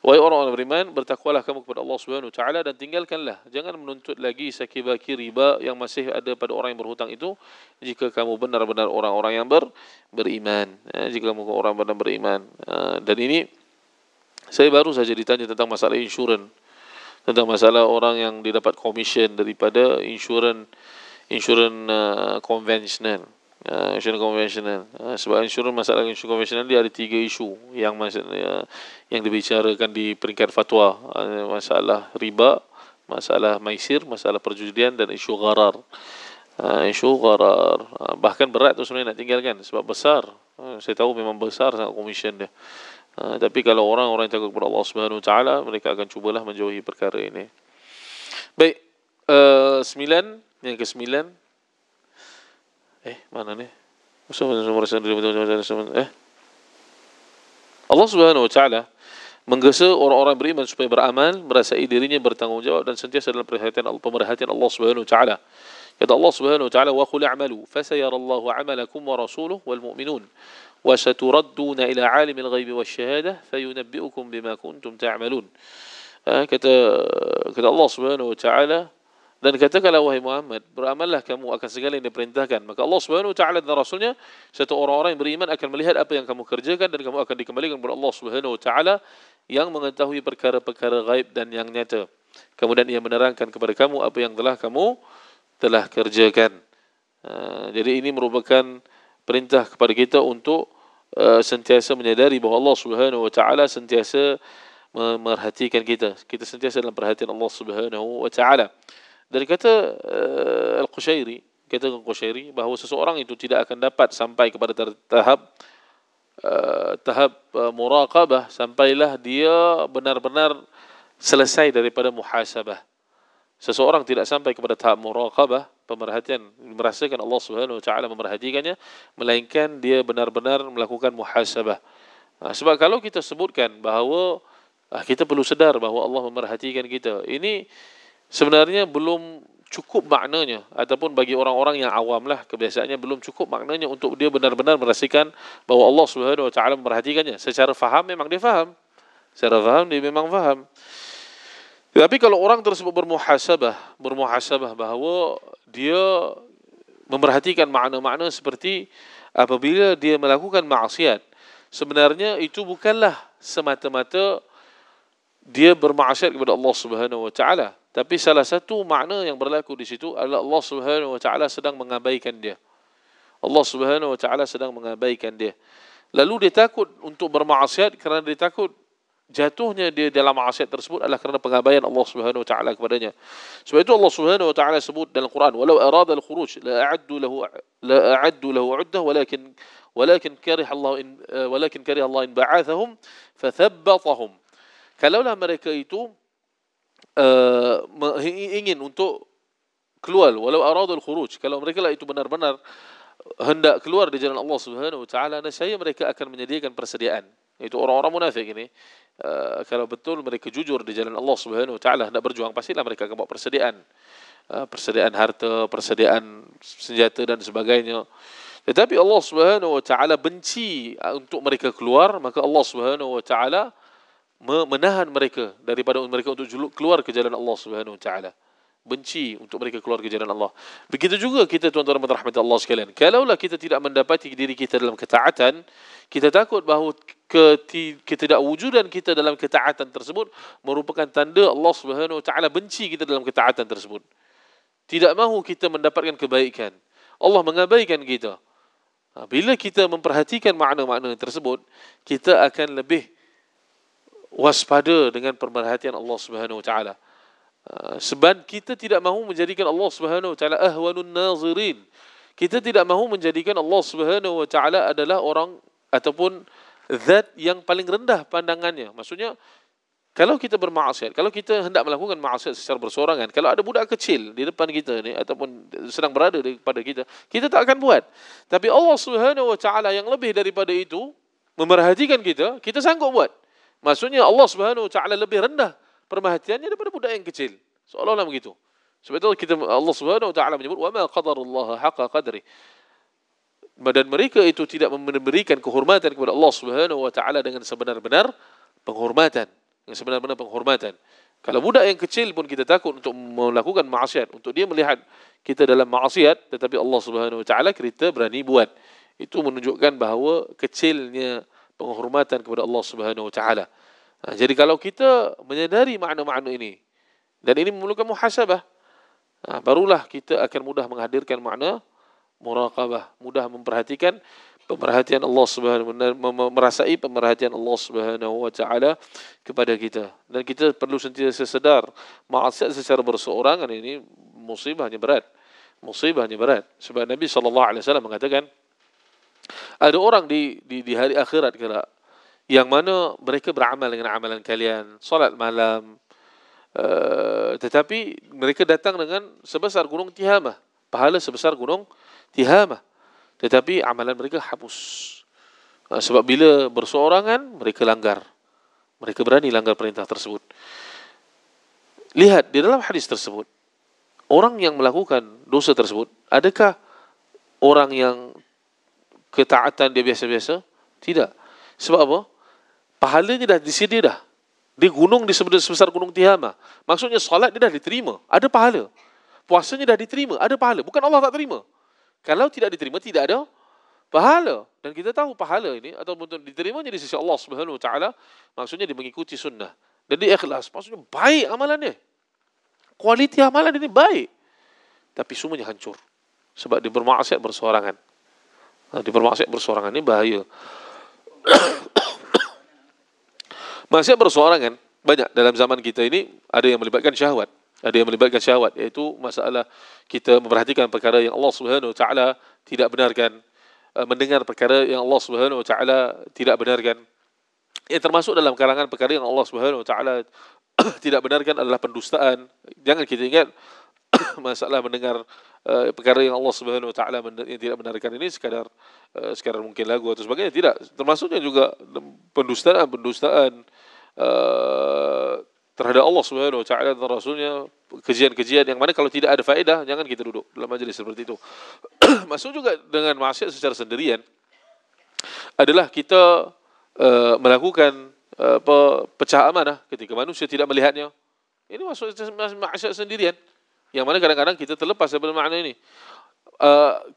A: Wahai orang-orang beriman, bertakwalah kamu kepada Allah Subhanahu wa taala dan tinggalkanlah, jangan menuntut lagi saki-baki riba yang masih ada pada orang yang berhutang itu, jika kamu benar-benar orang-orang yang beriman. Jika kamu orang benar beriman. Dan ini saya baru saja ditanya tentang masalah insurans, tentang masalah orang yang didapat komisen daripada insurans konvensional. Insurans konvensional. Sebab masalah insurans konvensional dia ada 3 isu yang yang dibicarakan di peringkat fatwa. Masalah riba, masalah maisir, masalah perjudian dan isu gharar. Isu gharar. Bahkan berat tu sebenarnya nak tinggalkan sebab besar. Saya tahu memang besar sangat komisen dia. Tapi kalau orang-orang yang takut kepada Allah Subhanahu wa taala, mereka akan cubalah menjauhi perkara ini. Baik, 9, yang ke-9. Mana ni? Allah Subhanahu wa taala menggesa orang-orang beriman supaya beramal, merasai dirinya bertanggungjawab dan sentiasa dalam pemerhatian Allah Subhanahu wa taala. Kata Allah Subhanahu wa taala, wa qul a'malu fasayarallahu 'amalakum wa rasuluhu wal mu'minun wa saturadduna ila 'alimil ghaibi wasyahadah fayunabbi'ukum bima kuntum ta'malun. Kata Allah Subhanahu wa taala, dan katakanlah wahai Muhammad, beramallah kamu akan segala yang diperintahkan. Maka Allah Subhanahu wa taala dan Rasulnya serta orang-orang yang beriman akan melihat apa yang kamu kerjakan dan kamu akan dikembalikan kepada Allah Subhanahu wa taala yang mengetahui perkara-perkara gaib dan yang nyata. Kemudian ia menerangkan kepada kamu apa yang kamu telah kerjakan. Jadi ini merupakan perintah kepada kita untuk sentiasa menyadari bahawa Allah Subhanahu wa taala sentiasa memerhatikan kita. Kita sentiasa dalam perhatian Allah Subhanahu wa taala. Dari kata Al-Qushairi, bahawa seseorang itu tidak akan dapat sampai kepada tahap muraqabah sampailah dia benar-benar selesai daripada muhasabah. Seseorang tidak sampai kepada tahap muraqabah, pemerhatian, merasakan Allah Subhanahu wa taala memerhatikannya, melainkan dia benar-benar melakukan muhasabah. Sebab kalau kita sebutkan bahawa kita perlu sedar bahawa Allah memerhatikan kita, ini sebenarnya belum cukup maknanya, ataupun bagi orang-orang yang awam lah, kebiasaannya belum cukup maknanya untuk dia benar-benar merasakan bahawa Allah Subhanahu wa taala memperhatikannya. Secara faham memang dia faham. Secara faham dia memang faham. Tetapi kalau orang tersebut bermuhasabah bahawa dia memperhatikan makna-makna seperti apabila dia melakukan maksiat, sebenarnya itu bukanlah semata-mata dia bermaksiat kepada Allah Subhanahu wa taala, tapi salah satu makna yang berlaku di situ adalah Allah Subhanahu wa taala sedang mengabaikan dia. Allah Subhanahu wa taala sedang mengabaikan dia. Lalu dia takut untuk bermaksiat kerana dia takut jatuhnya dia dalam maksiat tersebut adalah kerana pengabaian Allah Subhanahu wa taala kepadanya. Sebab itu Allah Subhanahu wa taala sebut dalam Quran, "Walau arada al-khuruj la a'addu lahu 'uddah walakin kariha Allah in ba'athahum fathabbatahum." Kalaulah mereka itu ingin untuk keluar, walau arada al-khuruj, kalau mereka lah itu benar-benar hendak keluar di jalan Allah Subhanahu wa taala, nescaya mereka akan menyediakan persediaan. Itu orang-orang munafik ini. Kalau betul mereka jujur di jalan Allah Subhanahu wa taala hendak berjuang, pastilah mereka akan bawa persediaan. Persediaan harta, persediaan senjata dan sebagainya. Tetapi Allah Subhanahu wa taala benci untuk mereka keluar, maka Allah Subhanahu wa taala menahan mereka daripada mereka untuk keluar ke jalan Allah Subhanahu wa taala. Benci untuk mereka keluar ke jalan Allah. Begitu juga kita tuan-tuan dan rahmat Allah sekalian. Kalaulah kita tidak mendapati diri kita dalam ketaatan, kita takut bahawa ketidakwujudan kita dalam ketaatan tersebut merupakan tanda Allah Subhanahu wa taala benci kita dalam ketaatan tersebut. Tidak mahu kita mendapatkan kebaikan. Allah mengabaikan kita. Bila kita memperhatikan makna-makna tersebut, kita akan lebih waspada dengan pemerhatian Allah Subhanahu wa taala. Sebab kita tidak mahu menjadikan Allah Subhanahu wa taala ahwanun nazirin. Kita tidak mahu menjadikan Allah Subhanahu wa taala adalah orang ataupun zat yang paling rendah pandangannya. Maksudnya, kalau kita bermaksiat, kalau kita hendak melakukan maksiat secara bersorangan, kalau ada budak kecil di depan kita ni ataupun sedang berada daripada kita, kita tak akan buat. Tapi Allah Subhanahu wa taala yang lebih daripada itu memerhatikan kita, kita sanggup buat. Maksudnya Allah Subhanahu wa taala lebih rendah perhatiannya daripada budak yang kecil. Seolah-olah begitu. Sebab itu Allah Subhanahu wa taala menyebut wa ma qadarullaha haqqa qadri. Dan mereka itu tidak memberikan kehormatan kepada Allah Subhanahu wa taala dengan sebenar-benar penghormatan. Dengan sebenar-benar penghormatan. Kalau budak yang kecil pun kita takut untuk melakukan maksiat, untuk dia melihat kita dalam maksiat, tetapi Allah Subhanahu wa taala kita berani buat. Itu menunjukkan bahawa kecilnya penghormatan kepada Allah Subhanahu wa taala. Jadi kalau kita menyadari makna-makna ini, dan ini memerlukan muhasabah, barulah kita akan mudah menghadirkan makna muraqabah, mudah memperhatikan pemerhatian Allah Subhanahu wa taala, merasai pemerhatian Allah Subhanahu wa taala kepada kita. Dan kita perlu sentiasa sedar, maksiat secara berseorangan ini musibahnya berat. Musibahnya berat. Sebab Nabi SAW mengatakan, ada orang di hari akhirat kelak yang mana mereka beramal dengan amalan kalian, solat malam, tetapi mereka datang dengan sebesar gunung Tihamah, pahala sebesar gunung Tihamah, tetapi amalan mereka hapus. Sebab bila berseorangan mereka langgar, mereka berani langgar perintah tersebut. Lihat di dalam hadis tersebut, orang yang melakukan dosa tersebut, adakah orang yang ketaatan dia biasa-biasa? Tidak. Sebab apa? Pahalanya dah disedia dah. Di gunung sebesar gunung Tihamah. Maksudnya solat dia dah diterima, ada pahala. Puasanya dah diterima, ada pahala. Bukan Allah tak terima. Kalau tidak diterima, tidak ada pahala. Dan kita tahu pahala ini atau diterimanya di sisi Allah Subhanahu wa taala, maksudnya dia mengikuti sunnah dan dia ikhlas. Maksudnya baik amalannya. Kualiti amalan ini baik. Tapi semuanya hancur sebab dia bermaksiat bersorangan. Dia bermaksiat bersorangan ini bahaya. Maksiat bersorangan banyak dalam zaman kita ini, ada yang melibatkan syahwat. Ada yang melibatkan syahwat, iaitu masalah kita memperhatikan perkara yang Allah Subhanahu wa taala tidak benarkan, mendengar perkara yang Allah Subhanahu wa taala tidak benarkan. Yang termasuk dalam kalangan perkara yang Allah Subhanahu wa taala tidak benarkan adalah pendustaan. Jangan kita ingat masalah mendengar perkara yang Allah Subhanahu wa taala yang tidak benarkan ini sekadar mungkin lagu atau sebagainya. Tidak, termasuknya juga pendustaan terhadap Allah Subhanahu wa taala dan Rasulnya, kajian-kajian yang mana kalau tidak ada faedah, jangan kita duduk dalam majlis seperti itu. Masuk juga dengan maksiat secara sendirian adalah kita melakukan pecah amanah ketika manusia tidak melihatnya. Ini masuk maksiat sendirian, yang mana kadang-kadang kita terlepas daripada makna ini.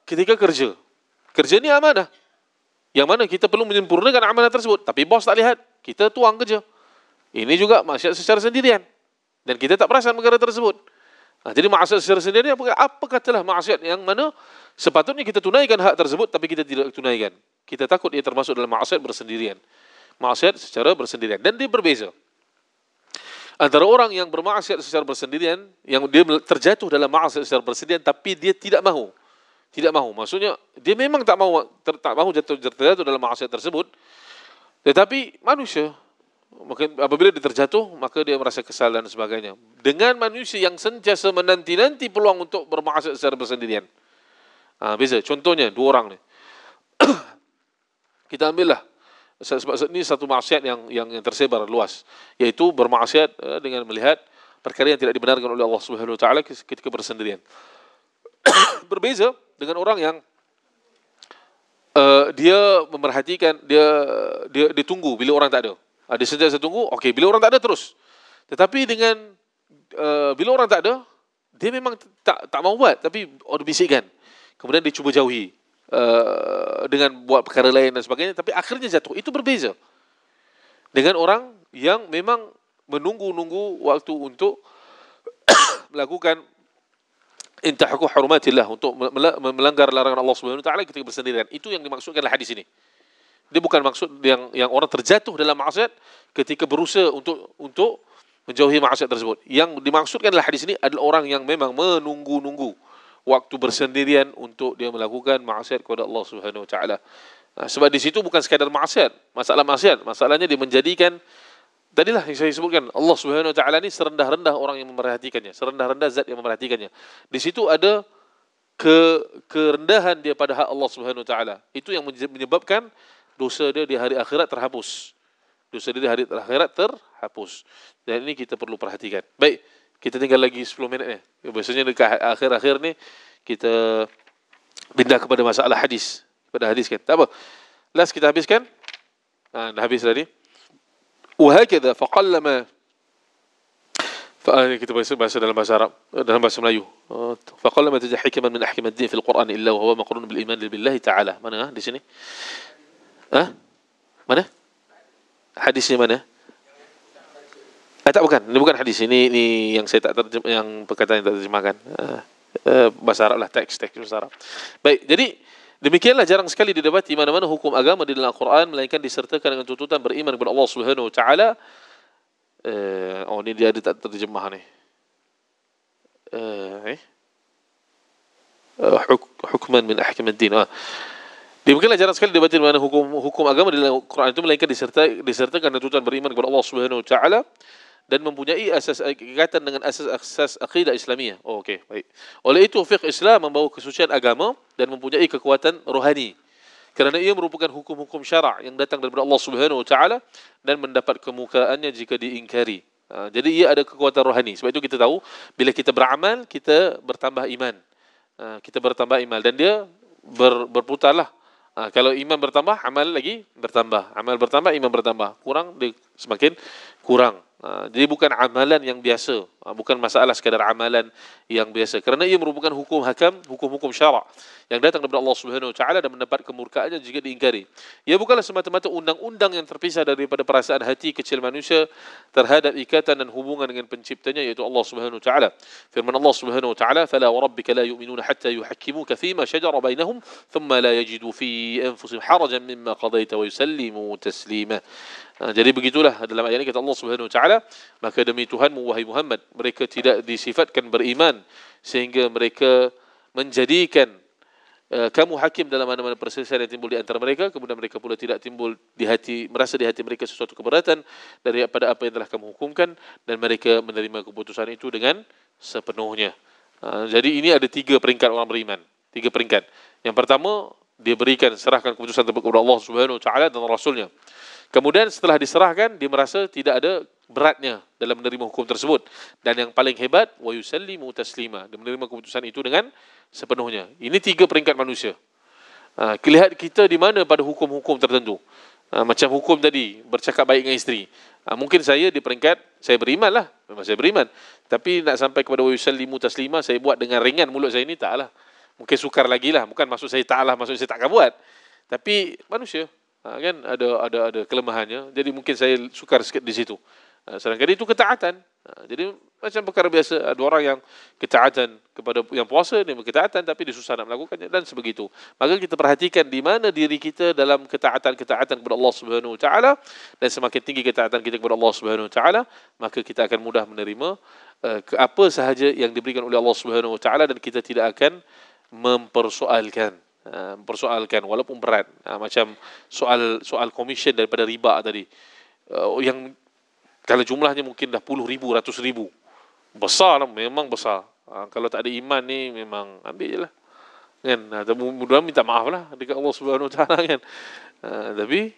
A: Ketika kerja ni amanah, yang mana kita perlu menyempurnakan amanah tersebut, tapi bos tak lihat, kita tuang kerja. Ini juga maksiat secara sendirian, dan kita tak perasan perkara tersebut. Jadi maksiat secara sendirian, apa katalah maksiat yang mana sepatutnya kita tunaikan hak tersebut, tapi kita tidak tunaikan.
B: kita takut dia termasuk dalam maksiat bersendirian. Maksiat secara bersendirian. Dan dia berbeza. Antara orang yang bermaksiat secara bersendirian, yang dia terjatuh dalam maksiat secara bersendirian, tapi dia tidak mahu. Tidak mahu. Maksudnya, dia memang tak mahu terjatuh dalam maksiat tersebut. Tetapi manusia, mungkin apabila dia terjatuh, maka dia merasa kesal dan sebagainya. Dengan manusia yang sentiasa menanti-nanti peluang untuk bermaksiat secara bersendirian. Beza. Contohnya, dua orang ni. Kita ambillah. Sebab ini satu maksiat yang tersebar luas, yaitu bermaksiat dengan melihat perkara yang tidak dibenarkan oleh Allah Subhanahu Wa Taala ketika bersendirian. Berbeza dengan orang yang dia memerhatikan, dia tunggu bila orang tak ada. Dia sentiasa tunggu, okey, bila orang tak ada terus. Tetapi dengan bila orang tak ada, dia memang tak mau buat, tapi orang bisikkan. Kemudian dia cuba jauhi. Dengan buat perkara lain dan sebagainya, tapi akhirnya jatuh. Itu berbeza dengan orang yang memang menunggu waktu untuk melakukan intahaku hurumatillah, untuk melanggar larangan Allah Subhanahu Wa Taala ketika bersendirian. Itu yang dimaksudkan dalam hadis ini. Dia bukan maksud yang orang terjatuh dalam maksiat ketika berusaha untuk menjauhi maksiat tersebut. Yang dimaksudkan dalam hadis ini adalah orang yang memang menunggu waktu bersendirian untuk dia melakukan maksiat kepada Allah Subhanahu Wa Taala. Sebab di situ bukan sekadar maksiat, maksiat. Masalahnya dia menjadikan, tadilah yang saya sebutkan, Allah Subhanahu Wa Taala ni serendah-rendah orang yang memerhatikannya, serendah-rendah zat yang memerhatikannya. Di situ ada kerendahan dia pada hak Allah Subhanahu Wa Taala. Itu yang menyebabkan dosa dia di hari akhirat terhapus. Dosa dia di hari akhirat terhapus. Dan ini kita perlu perhatikan. Baik. Kita tinggal lagi 10 minit ni. Biasanya dekat akhir-akhir ni kita pindah kepada masalah hadis. Kepada hadis kan. Tak apa. Last kita habiskan. Dah habis tadi. Wahakadha faqallama. Kita bahasa dalam bahasa Arab, dalam bahasa Melayu. Faqallama tajah hikman min ahkam ad-din fil Quran illa wa huwa maqrun bil iman billahi ta'ala. Mana di sini? Mana? Hadisnya mana? Tak, bukan. Ini bukan hadis. Ini yang saya tak terjemah, yang perkataan yang tak terjemahkan. Bahasa Arab lah, teks bahasa Arab. Baik, jadi demikianlah jarang sekali didapati mana-mana hukum agama di dalam Al-Quran melainkan disertakan dengan tuntutan beriman kepada Allah Subhanahu Wa Taala. Ini dia ada tak terjemah ni. Hukman min ahkam ad-din. Demikianlah jarang sekali didapati mana hukum agama di dalam Al-Quran itu melainkan disertakan dengan tuntutan beriman kepada Allah Subhanahu Wa Taala dan mempunyai asas kaitan dengan asas akidah Islamiyah. Okey, baik. Oleh itu fiqh Islam membawa kesucian agama dan mempunyai kekuatan rohani. Kerana ia merupakan hukum-hukum syarak yang datang daripada Allah Subhanahu Wa Taala dan mendapat kemukaannya jika diingkari. Jadi ia ada kekuatan rohani. Sebab itu kita tahu bila kita beramal kita bertambah iman. Kita bertambah iman dan dia berputarlah. Kalau iman bertambah, amal lagi bertambah. Amal bertambah, iman bertambah. Kurang, dia semakin kurang. Jadi bukan amalan yang biasa. Bukan masalah sekadar amalan yang biasa. Kerana ia merupakan hukum-hukum syarak yang datang daripada Allah Subhanahu Wa Taala dan mendapat kemurkaannya jika diingkari. Ia bukanlah semata-mata undang-undang yang terpisah daripada perasaan hati kecil manusia terhadap ikatan dan hubungan dengan penciptanya, iaitu Allah Subhanahu Wa Taala. Firman Allah Subhanahu Wa Taala, "Fala wa rabbika la yu'minuna hatta yuhakkimuka fima shajara bainahum, thumma la yajidu fi anfusihim harajan mimma qadaita wa yusallimu taslima." Jadi begitulah dalam ayat ini kata Allah Subhanahu Wa Taala, maka demi Tuhanmu wahai Muhammad, mereka tidak disifatkan beriman sehingga mereka menjadikan kamu hakim dalam mana-mana perselisihan yang timbul di antara mereka, kemudian mereka pula tidak timbul merasa di hati mereka sesuatu keberatan daripada apa yang telah kamu hukumkan, dan mereka menerima keputusan itu dengan sepenuhnya. Jadi ini ada 3 peringkat orang beriman. 3 peringkat. Yang pertama, dia serahkan keputusan kepada Allah Subhanahu Wa Taala dan Rasulnya. Kemudian setelah diserahkan, dia merasa tidak ada beratnya dalam menerima hukum tersebut. Dan yang paling hebat, wa yusallimu taslima, dia menerima keputusan itu dengan sepenuhnya. Ini 3 peringkat manusia. Lihat kita di mana pada hukum-hukum tertentu. Macam hukum tadi, bercakap baik dengan isteri. Mungkin saya di peringkat, saya beriman lah. Memang saya beriman. Tapi nak sampai kepada wa yusallimu taslima, saya buat dengan ringan mulut saya ini, taklah. Mungkin sukar lagi lah. Bukan maksud saya taklah, maksud saya takkan buat. Tapi manusia. Kan ada kelemahannya. Jadi mungkin saya sukar sikit di situ. Sedangkan itu ketaatan. Jadi macam perkara biasa, ada orang yang ketaatan kepada yang puasa, dia ketaatan tapi dia susah nak melakukannya dan sebegitu. Maka kita perhatikan di mana diri kita dalam ketaatan kepada Allah Subhanahu Wa Taala, dan semakin tinggi ketaatan kita kepada Allah Subhanahu Wa Taala, maka kita akan mudah menerima apa sahaja yang diberikan oleh Allah Subhanahu Wa Taala, dan kita tidak akan mempersoalkan walaupun berat. Macam soal komisen daripada riba tadi, yang kalau jumlahnya mungkin dah puluh ribu, ratus ribu, besar lah, memang besar. Kalau tak ada iman ni memang ambil je lah kan. Mudah-mudahan minta maaf lah dekat Allah Subhanahu Wa Taala kan. Tapi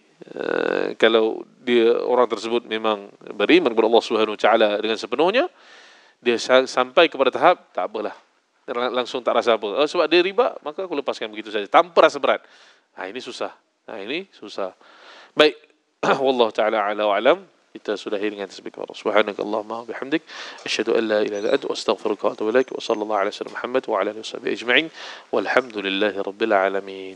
B: kalau dia orang tersebut memang beriman kepada Allah Subhanahu Wa Taala dengan sepenuhnya, dia sampai kepada tahap tak apalah, langsung tak rasa apa. Sebab dia riba, maka aku lepaskan begitu saja tanpa rasa berat. Ini susah. Baik. Wallahu taala ala wa alam. Kita sudahi dengan tasbih kepada Allah. Subhanakallahumma wa bihamdik, asyhadu an la ilaha illa anta, astaghfiruka wa atubu ilaik. Wa sallallahu ala sayyidina Muhammad wa ala alihi washabihi ajma'in. Walhamdulillahi rabbil alamin.